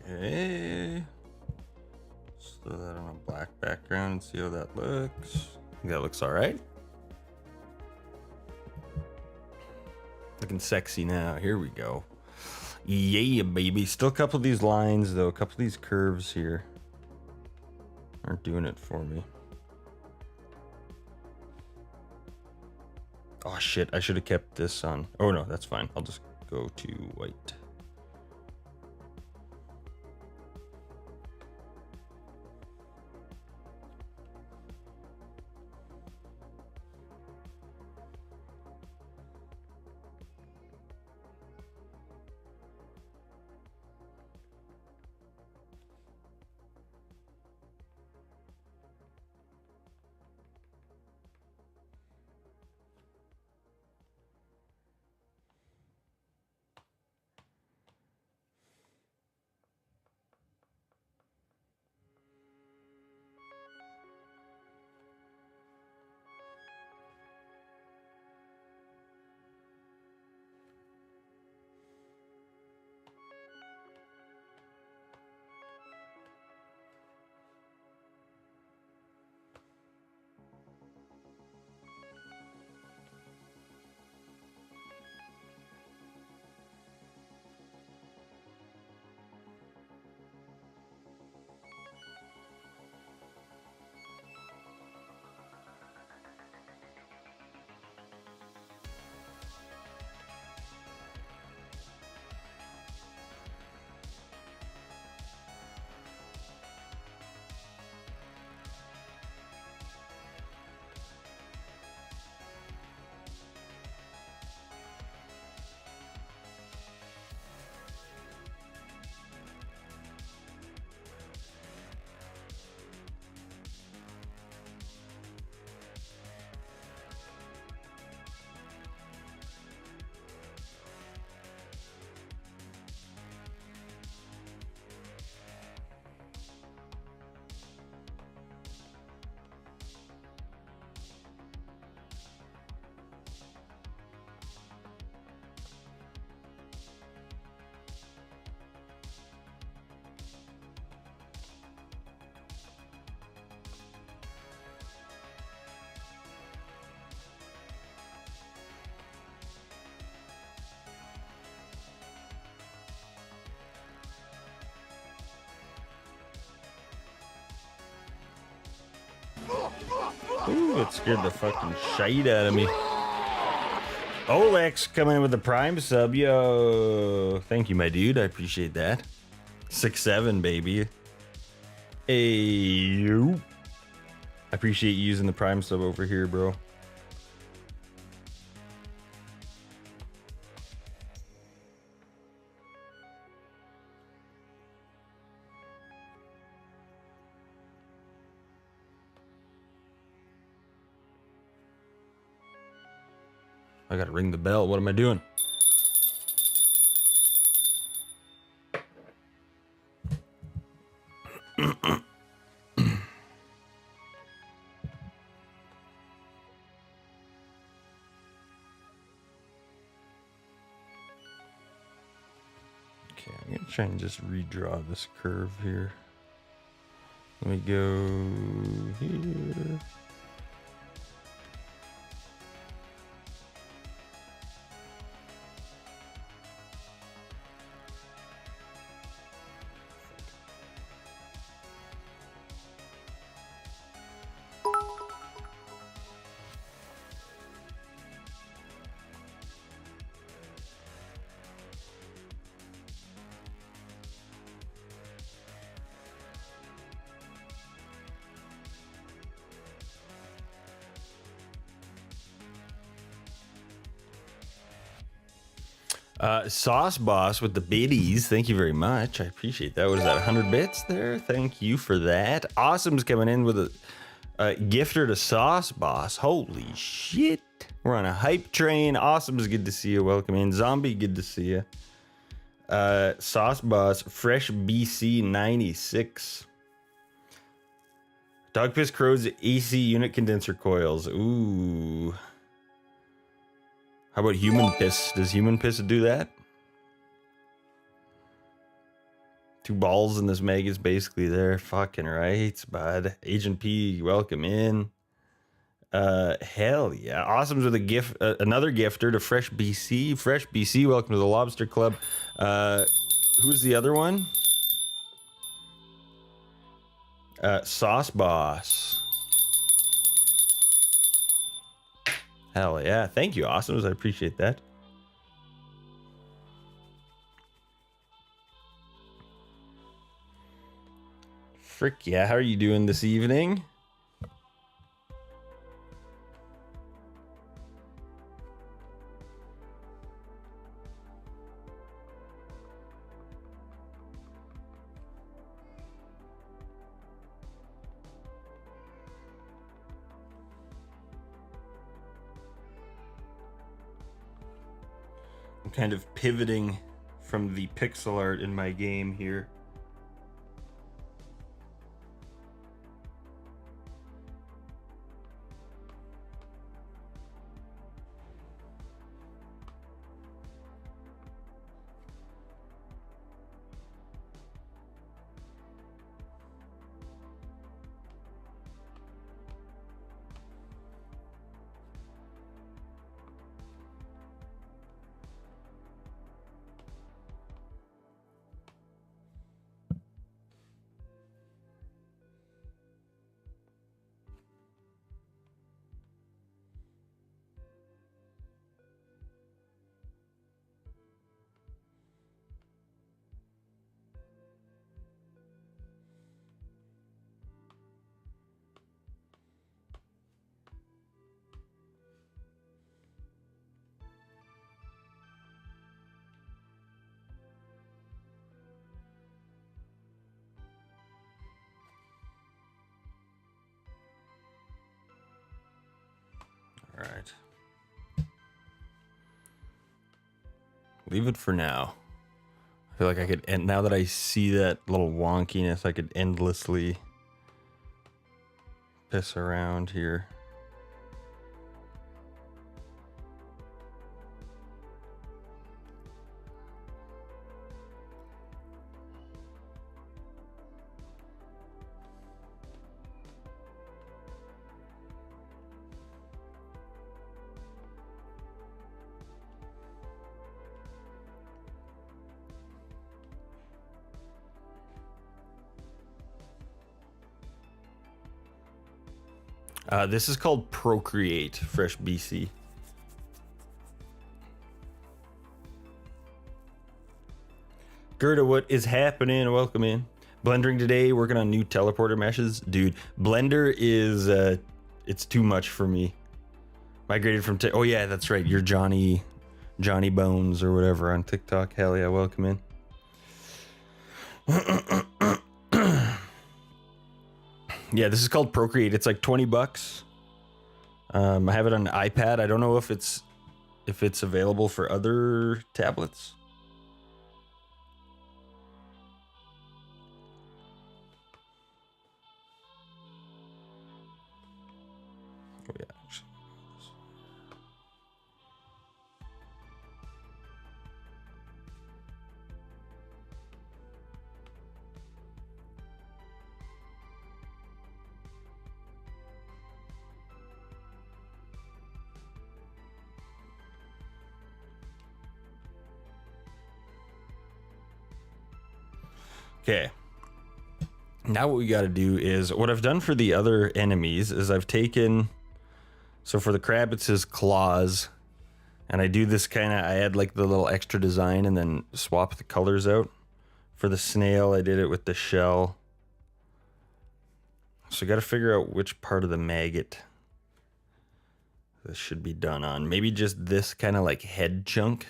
Okay. Just throw that on a black background and see how that looks. I think that looks all right. Looking sexy now. Here we go. Yeah, baby. Still a couple of these lines, though. A couple of these curves here aren't doing it for me. Oh, shit. I should have kept this on. Oh, no. That's fine. I'll just go to white. Ooh, it scared the fucking shite out of me. Olex coming in with the Prime sub. Yo. Thank you, my dude. I appreciate that. 6-7, baby. Hey, you. I appreciate you using the Prime sub over here, bro. I gotta ring the bell. What am I doing? Okay, I'm gonna try and just redraw this curve here. Let me go here. Sauce Boss with the biddies. Thank you very much. I appreciate that. What is that, 100 bits there? Thank you for that. Awesome's coming in with a gifter to Sauce Boss. Holy shit. We're on a hype train. Awesome's good to see you. Welcome in. Zombie, good to see you. Sauce Boss, Fresh BC 96. Dog Piss Crow's AC unit condenser coils. Ooh. How about Human Piss? Does Human Piss do that? 2 balls in this mag is basically there. Fucking right, bud. Agent P, welcome in. Hell yeah. Awesome's with a gift, another gifter to Fresh BC. Fresh BC, welcome to the Lobster Club. Who's the other one? Sauce Boss. Hell yeah. Thank you, Awesomes. I appreciate that. Frick yeah. How are you doing this evening? I'm kind of pivoting from the pixel art in my game here. All right. Leave it for now. I feel like I could, and now that I see that little wonkiness, I could endlessly piss around here. This is called Procreate, Fresh BC. Gerda, what is happening? Welcome in. Blendering today, working on new teleporter meshes. Dude, Blender is, it's too much for me. Migrated from, oh yeah, that's right. You're Johnny Bones or whatever on TikTok. Hell yeah, welcome in. Yeah, this is called Procreate. It's like 20 bucks. I have it on iPad. I don't know if it's available for other tablets. Oh yeah. Okay. Now what we got to do is, what I've done for the other enemies is I've taken, so for the crab it's his claws, and I do this kind of, I add like the little extra design and then swap the colors out. For the snail I did it with the shell. So I got to figure out which part of the maggot this should be done on. Maybe just this kind of like head chunk.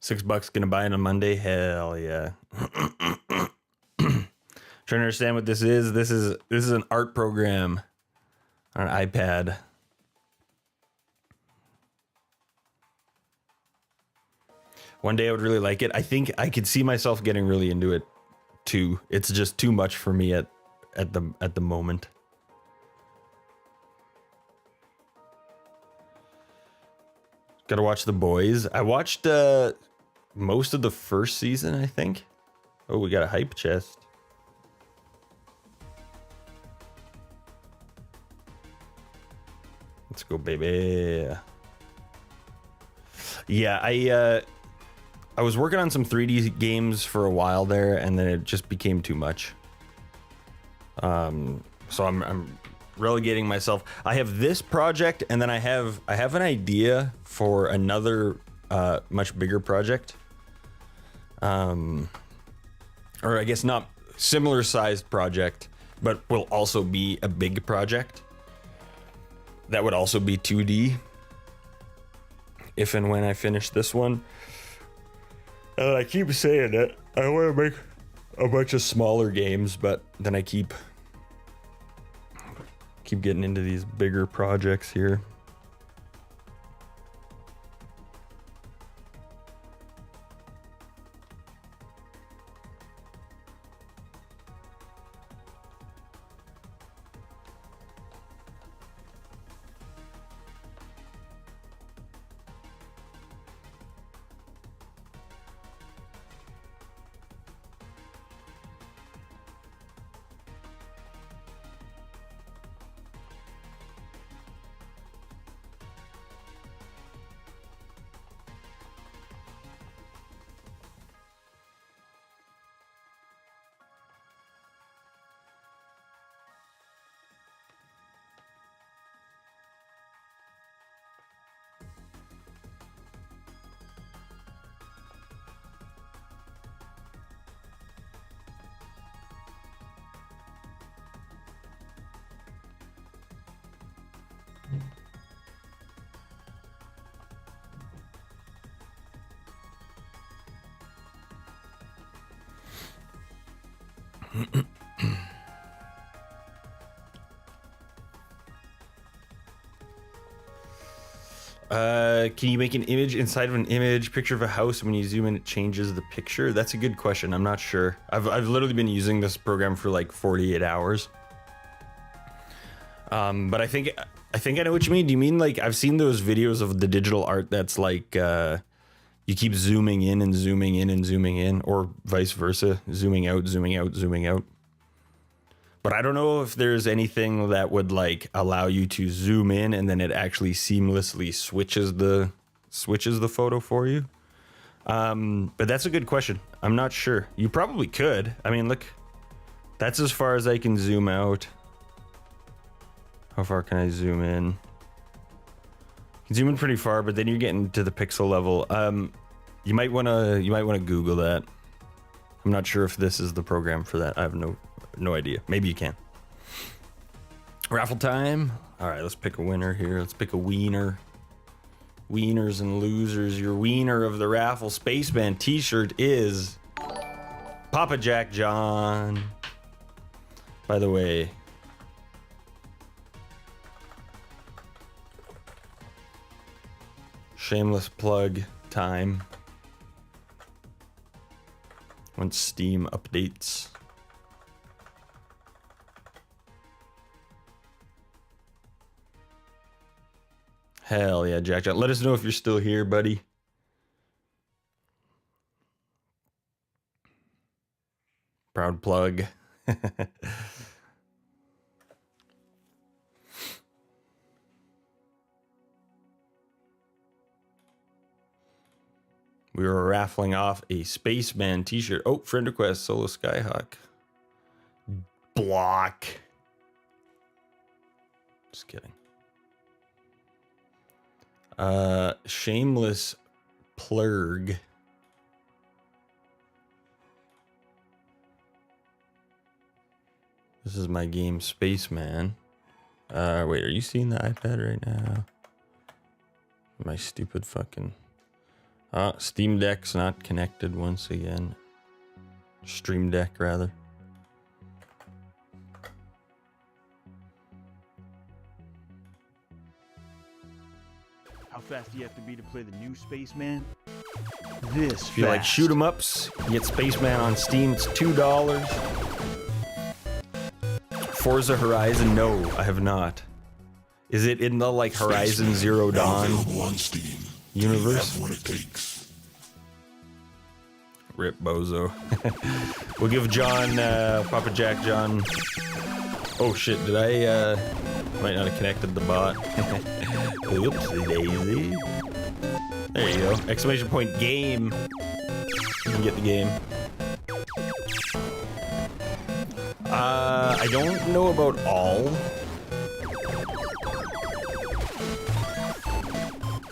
$6 gonna buy it on Monday. Hell yeah. Trying to understand what this is. This is an art program on an iPad. One day I would really like it. I think I could see myself getting really into it too. It's just too much for me at the moment. Gotta watch The Boys. I watched most of the first season, I think. Oh, we got a hype chest. Let's go, baby. Yeah, I was working on some 3D games for a while there, and then it just became too much. So I'm relegating myself. I have this project, and then I have an idea for another much bigger project. Or I guess not similar sized project, but will also be a big project. That would also be 2D. If and when I finish this one. And I keep saying it. I want to make a bunch of smaller games, but then I keep getting into these bigger projects here. Can you make an image inside of an image, picture of a house, and when you zoom in, it changes the picture? That's a good question. I'm not sure. I've literally been using this program for like 48 hours. But I think I know what you mean. Do you mean like I've seen those videos of the digital art that's like you keep zooming in and zooming in and zooming in, or vice versa, zooming out, zooming out, zooming out. But I don't know if there's anything that would like allow you to zoom in and then it actually seamlessly switches the photo for you. But that's a good question. I'm not sure. You probably could. I mean, look, that's as far as I can zoom out. How far can I zoom in? You can zoom in pretty far, but then you're getting to the pixel level. You might wanna Google that. I'm not sure if this is the program for that. I have no idea. Maybe you can. Raffle time. All right, let's pick a winner here. Let's pick a wiener. Wieners and losers. Your wiener of the raffle Spaceman t-shirt is Papa Jack John. By the way, shameless plug time. Once Steam updates. Hell yeah, Jack John. Let us know if you're still here, buddy. Proud plug. We were raffling off a Spaceman t-shirt. Oh, friend request, Solo Skyhawk. Block. Just kidding. Shameless plurg. This is my game Spaceman. Wait, are you seeing the iPad right now? My stupid fucking... Steam Deck's not connected once again. Stream Deck, rather. How fast do you have to be to play the new Spaceman? This If you like shoot 'em ups, you get Spaceman on Steam. It's $2. Forza Horizon, no, I have not. Is it in the like Horizon Zero Dawn available on Steam. universe? Have what it takes. Rip Bozo. We'll give John, Papa Jack John. Oh shit, did I, might not have connected the bot. Oopsie daisy. There you go. Exclamation point game. You can get the game. I don't know about all.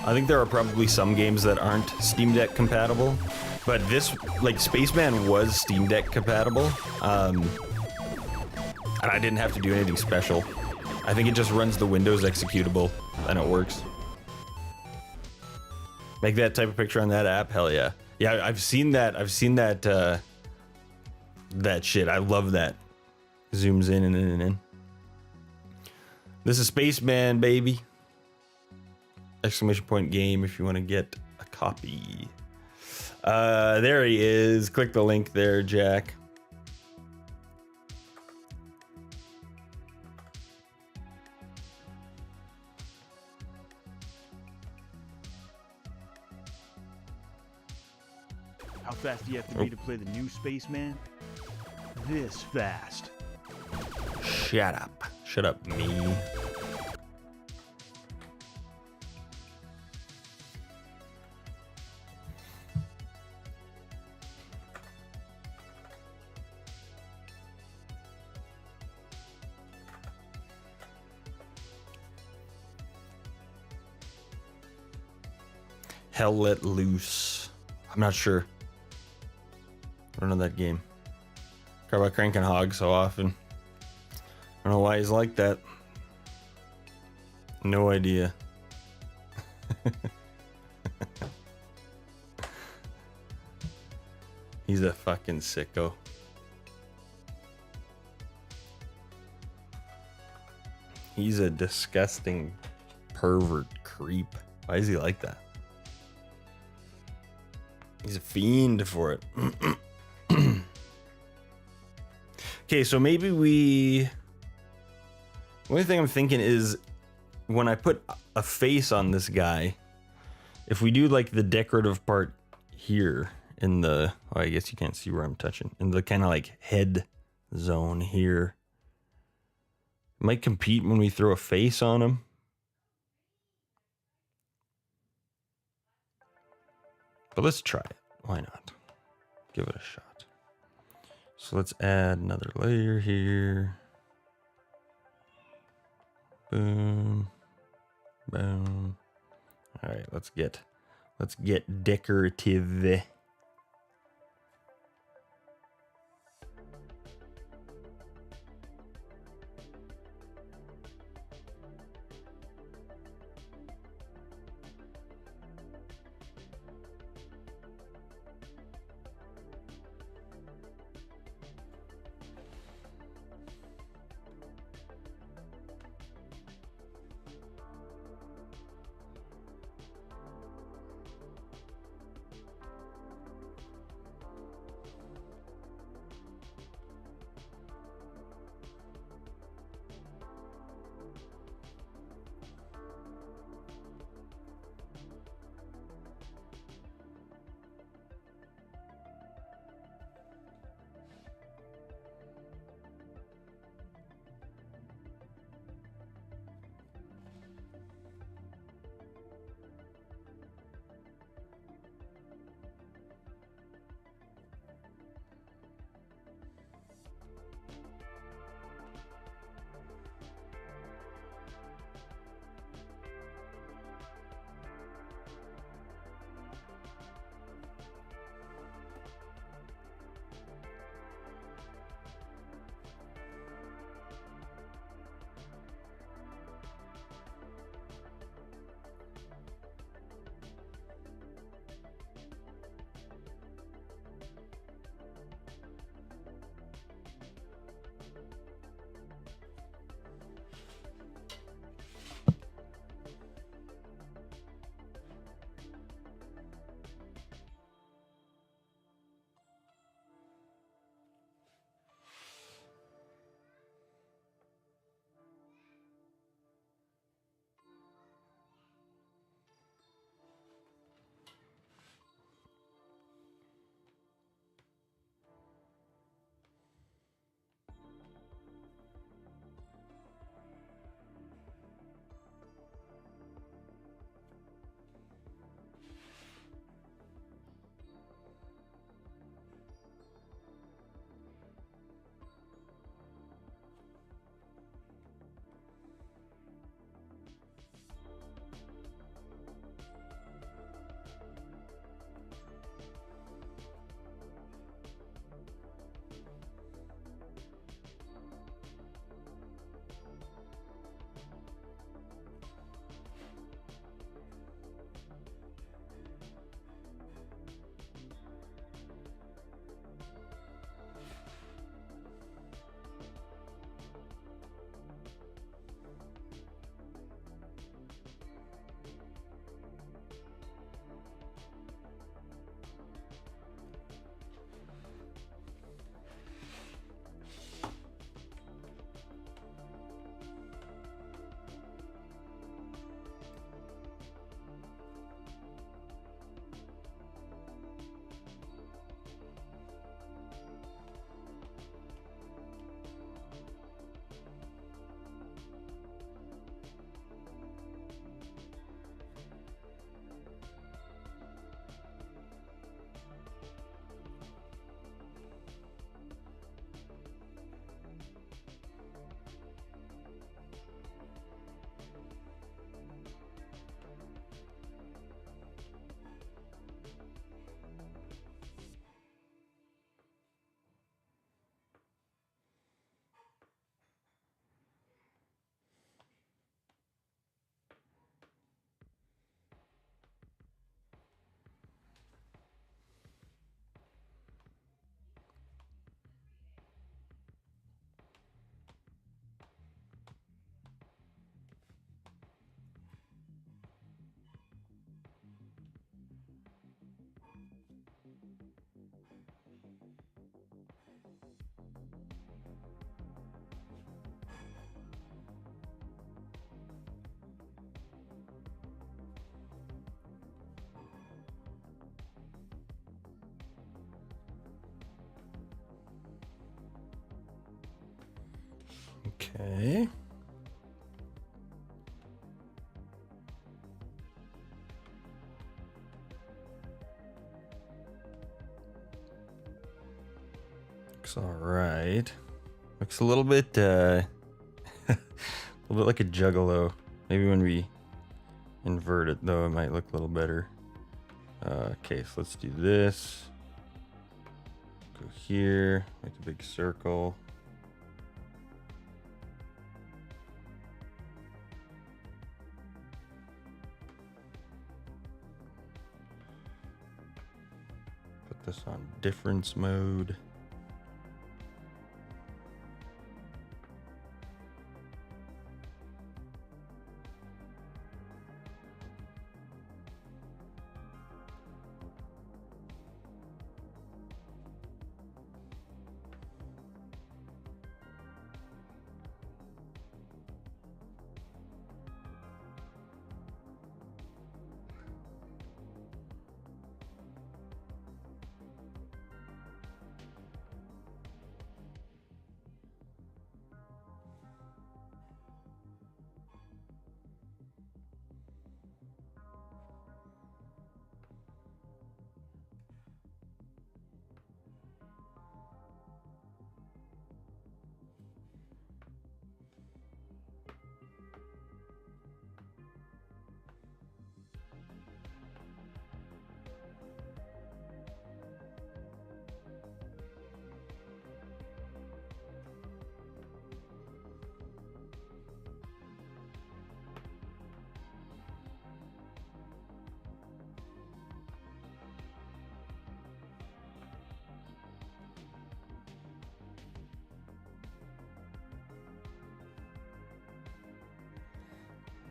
I think there are probably some games that aren't Steam Deck compatible, but this, like, Spaceman was Steam Deck compatible, and I didn't have to do anything special. I think it just runs the Windows executable, and it works. Make that type of picture on that app? Hell yeah. Yeah, I've seen that, that shit. I love that. Zooms in and in and in. This is Spaceman, baby. Exclamation point game if you want to get a copy. There he is. Click the link there, Jack. How fast do you have to be to play the new Spaceman? This fast. Shut up. Shut up, me. Hell Let Loose. I'm not sure. I don't know that game. Talk about cranking hogs so often. I don't know why he's like that. No idea. He's a fucking sicko. He's a disgusting pervert creep. Why is he like that? He's a fiend for it. Okay, so maybe we... The only thing I'm thinking is when I put a face on this guy, if we do like the decorative part here in the... Oh, I guess you can't see where I'm touching. In the kind of like head zone here. It might compete when we throw a face on him. But let's try it. Why not? Give it a shot. So let's add another layer here. Boom. Boom. All right, let's get decorative. Okay. Looks all right. Looks a little bit, a little bit like a juggalo. Maybe when we invert it, though, it might look a little better. Okay, so let's do this. Go here, make a big circle. Put this on difference mode.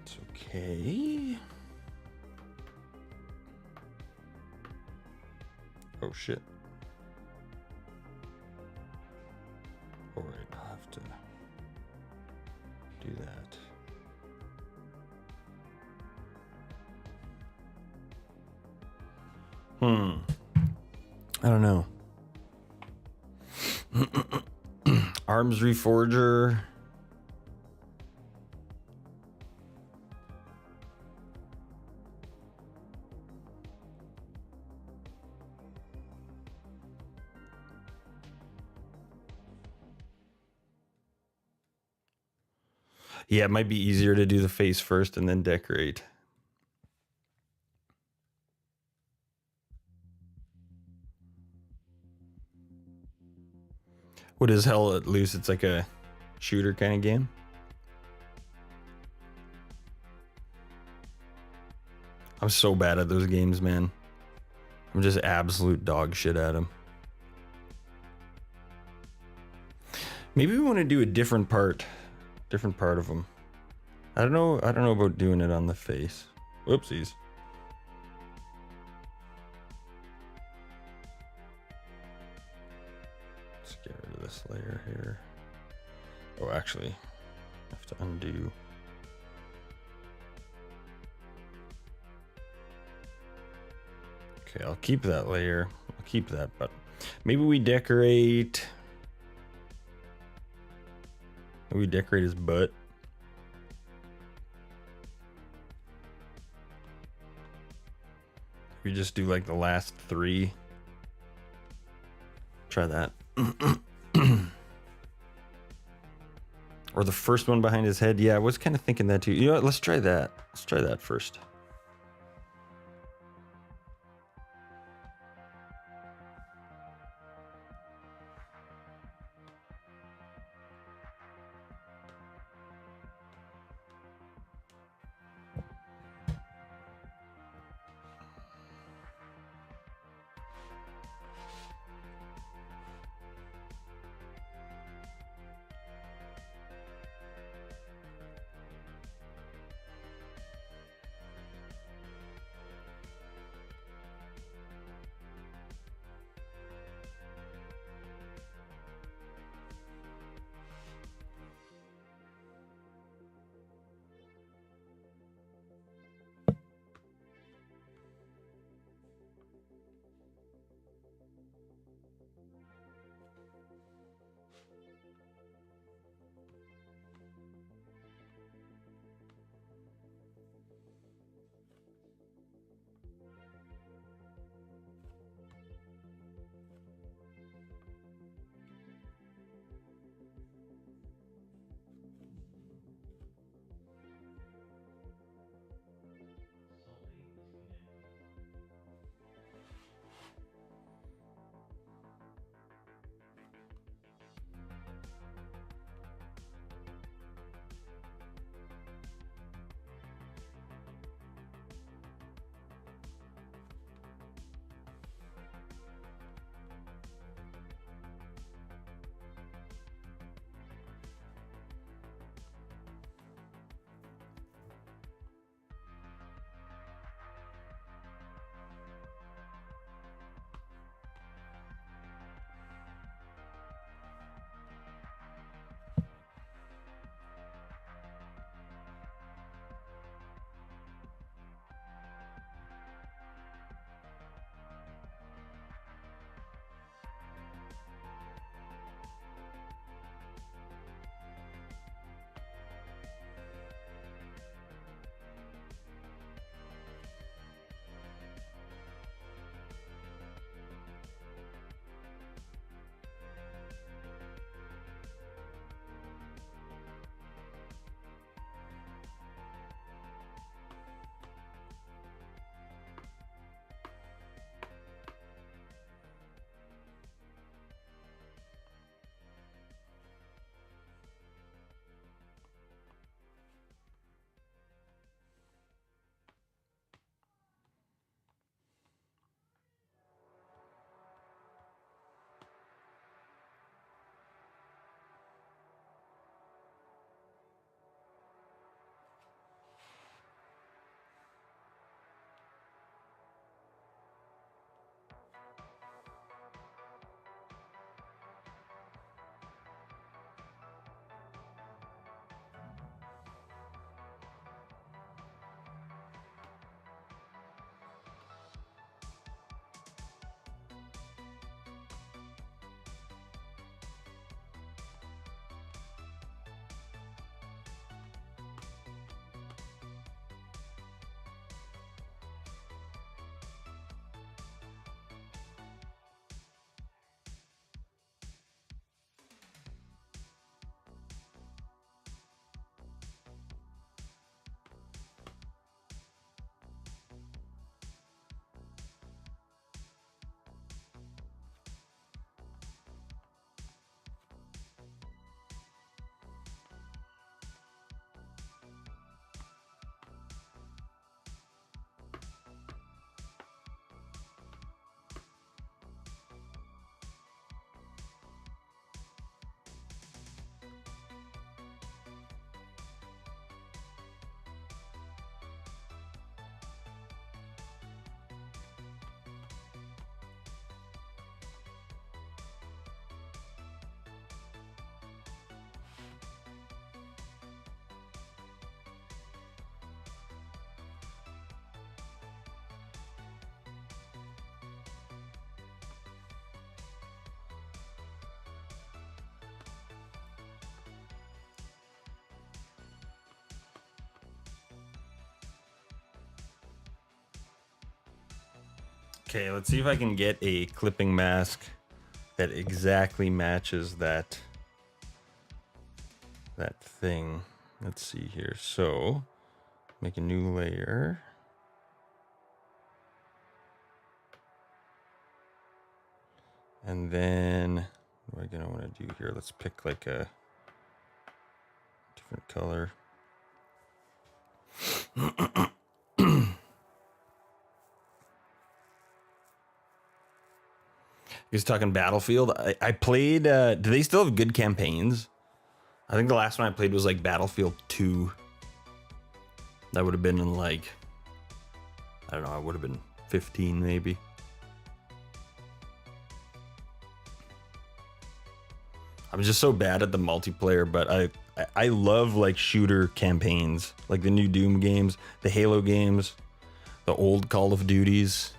It's okay. Oh shit. All right, I'll have to do that. I don't know. Arms Reforger. Yeah, it might be easier to do the face first and then decorate. What is Hell Let Loose? It's like a shooter kind of game. I'm so bad at those games, man. I'm just absolute dog shit at them. Maybe we want to do a different part of them. I don't know about doing it on the face. Whoopsies. Let's get rid of this layer here. Oh, actually, I have to undo. Okay, I'll keep that layer. I'll keep that, but maybe we decorate. Maybe we decorate his butt. We just do like the last three. Try that. Or the first one behind his head. Yeah, I was kind of thinking that too. You know what? Let's try that. Let's try that first. Okay, let's see if I can get a clipping mask that exactly matches that thing. Let's see here. So, make a new layer. And then what am I gonna want to do here? Let's pick like a different color. He's talking Battlefield. I played. Do they still have good campaigns? I think the last one I played was like Battlefield 2. That would have been in like, I don't know, I would have been 15 maybe. I'm just so bad at the multiplayer, but I love like shooter campaigns, like the new Doom games, the Halo games, the old Call of Duties.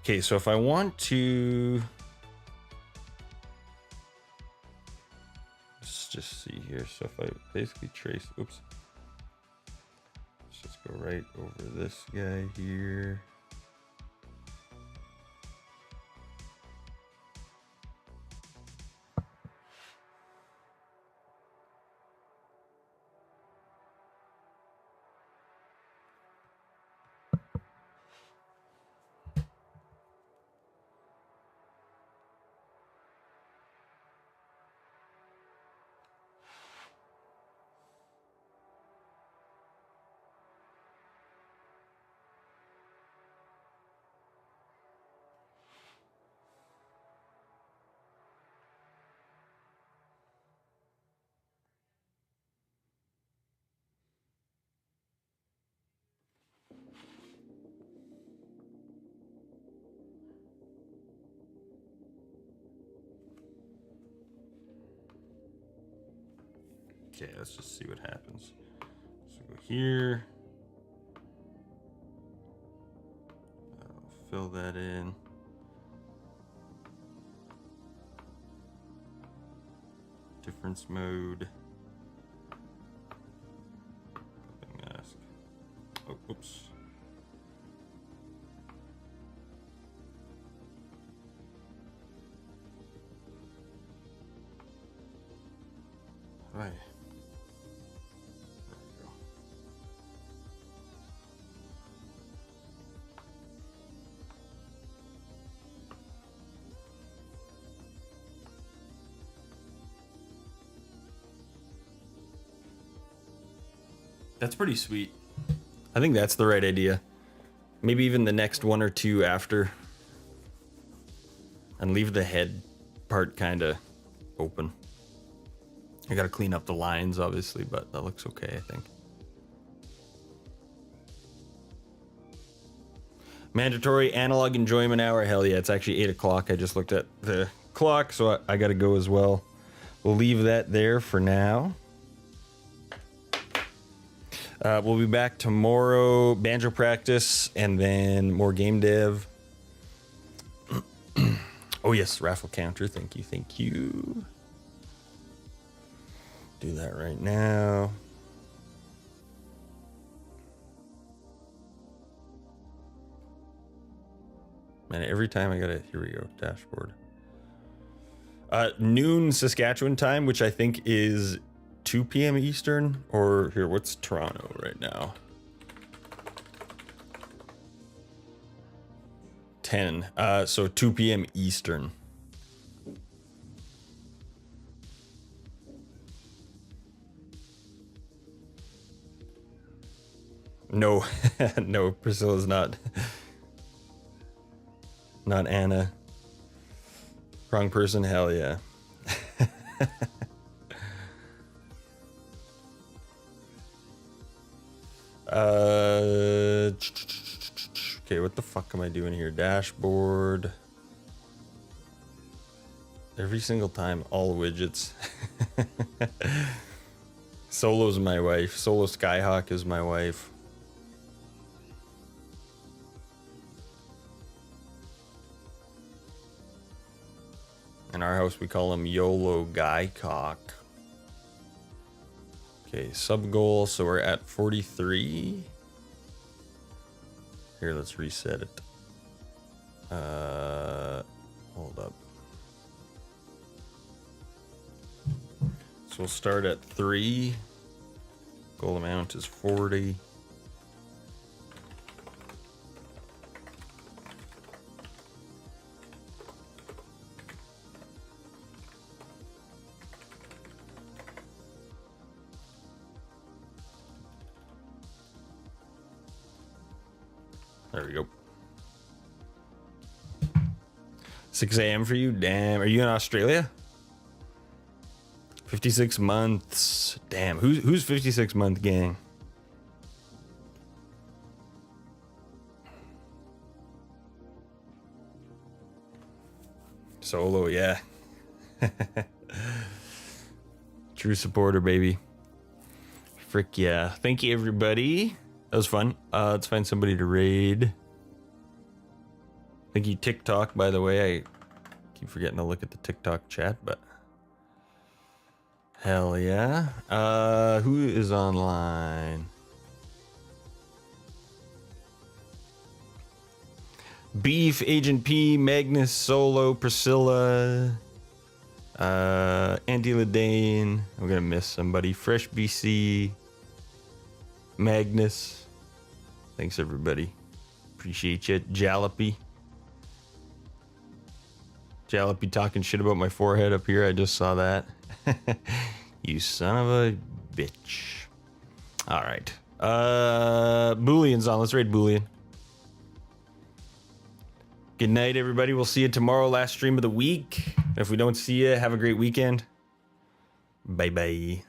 Okay, so if I want to, let's just here. So if I basically trace, oops. Let's just go right over this guy here. Okay, let's just see what happens. So go here. I'll fill that in. Difference mode. Mask. Oh, oops. Right. That's pretty sweet. I think that's the right idea. Maybe even the next one or two after. And leave the head part kind of open. I gotta clean up the lines, obviously, but that looks okay, I think. Mandatory analog enjoyment hour. Hell yeah, it's actually 8 o'clock. I just looked at the clock, so I gotta go as well. We'll leave that there for now. We'll be back tomorrow, banjo practice, and then more game dev. Oh yes, raffle counter. Thank you, thank you. Do that right now. Man, every time I gotta, here we go, dashboard. Noon Saskatchewan time, which I think is 2 p.m. Eastern, or here, what's Toronto right now? 10, so 2 p.m. Eastern. No, no, Priscilla's not Anna. Wrong person, hell yeah. Okay, what the fuck am I doing here? Dashboard. Every single time, all widgets. Solo's my wife. Solo Skyhawk is my wife. In our house, we call him YOLO Guycock. Okay, sub goal. So we're at 43. Here, let's reset it. Hold up. So we'll start at 3. Goal amount is 40. There we go. 6 a.m. for you? Damn. Are you in Australia? 56 months. Damn. Who's 56 month gang? Solo, yeah. True supporter, baby. Frick yeah. Thank you, everybody. That was fun. Let's find somebody to raid. Thank you, TikTok, by the way. I keep forgetting to look at the TikTok chat, but Hell yeah. Who is online? Beef, Agent P, Magnus, Solo, Priscilla, Andy Ladane. I'm gonna miss somebody. Fresh BC, Magnus. Thanks everybody. Appreciate you. Jalopy talking shit about my forehead up here. I just saw that. You son of a bitch. All right. Boolean's on. Let's raid Boolean. Good night, everybody. We'll see you tomorrow. Last stream of the week. If we don't see you, have a great weekend. Bye-bye.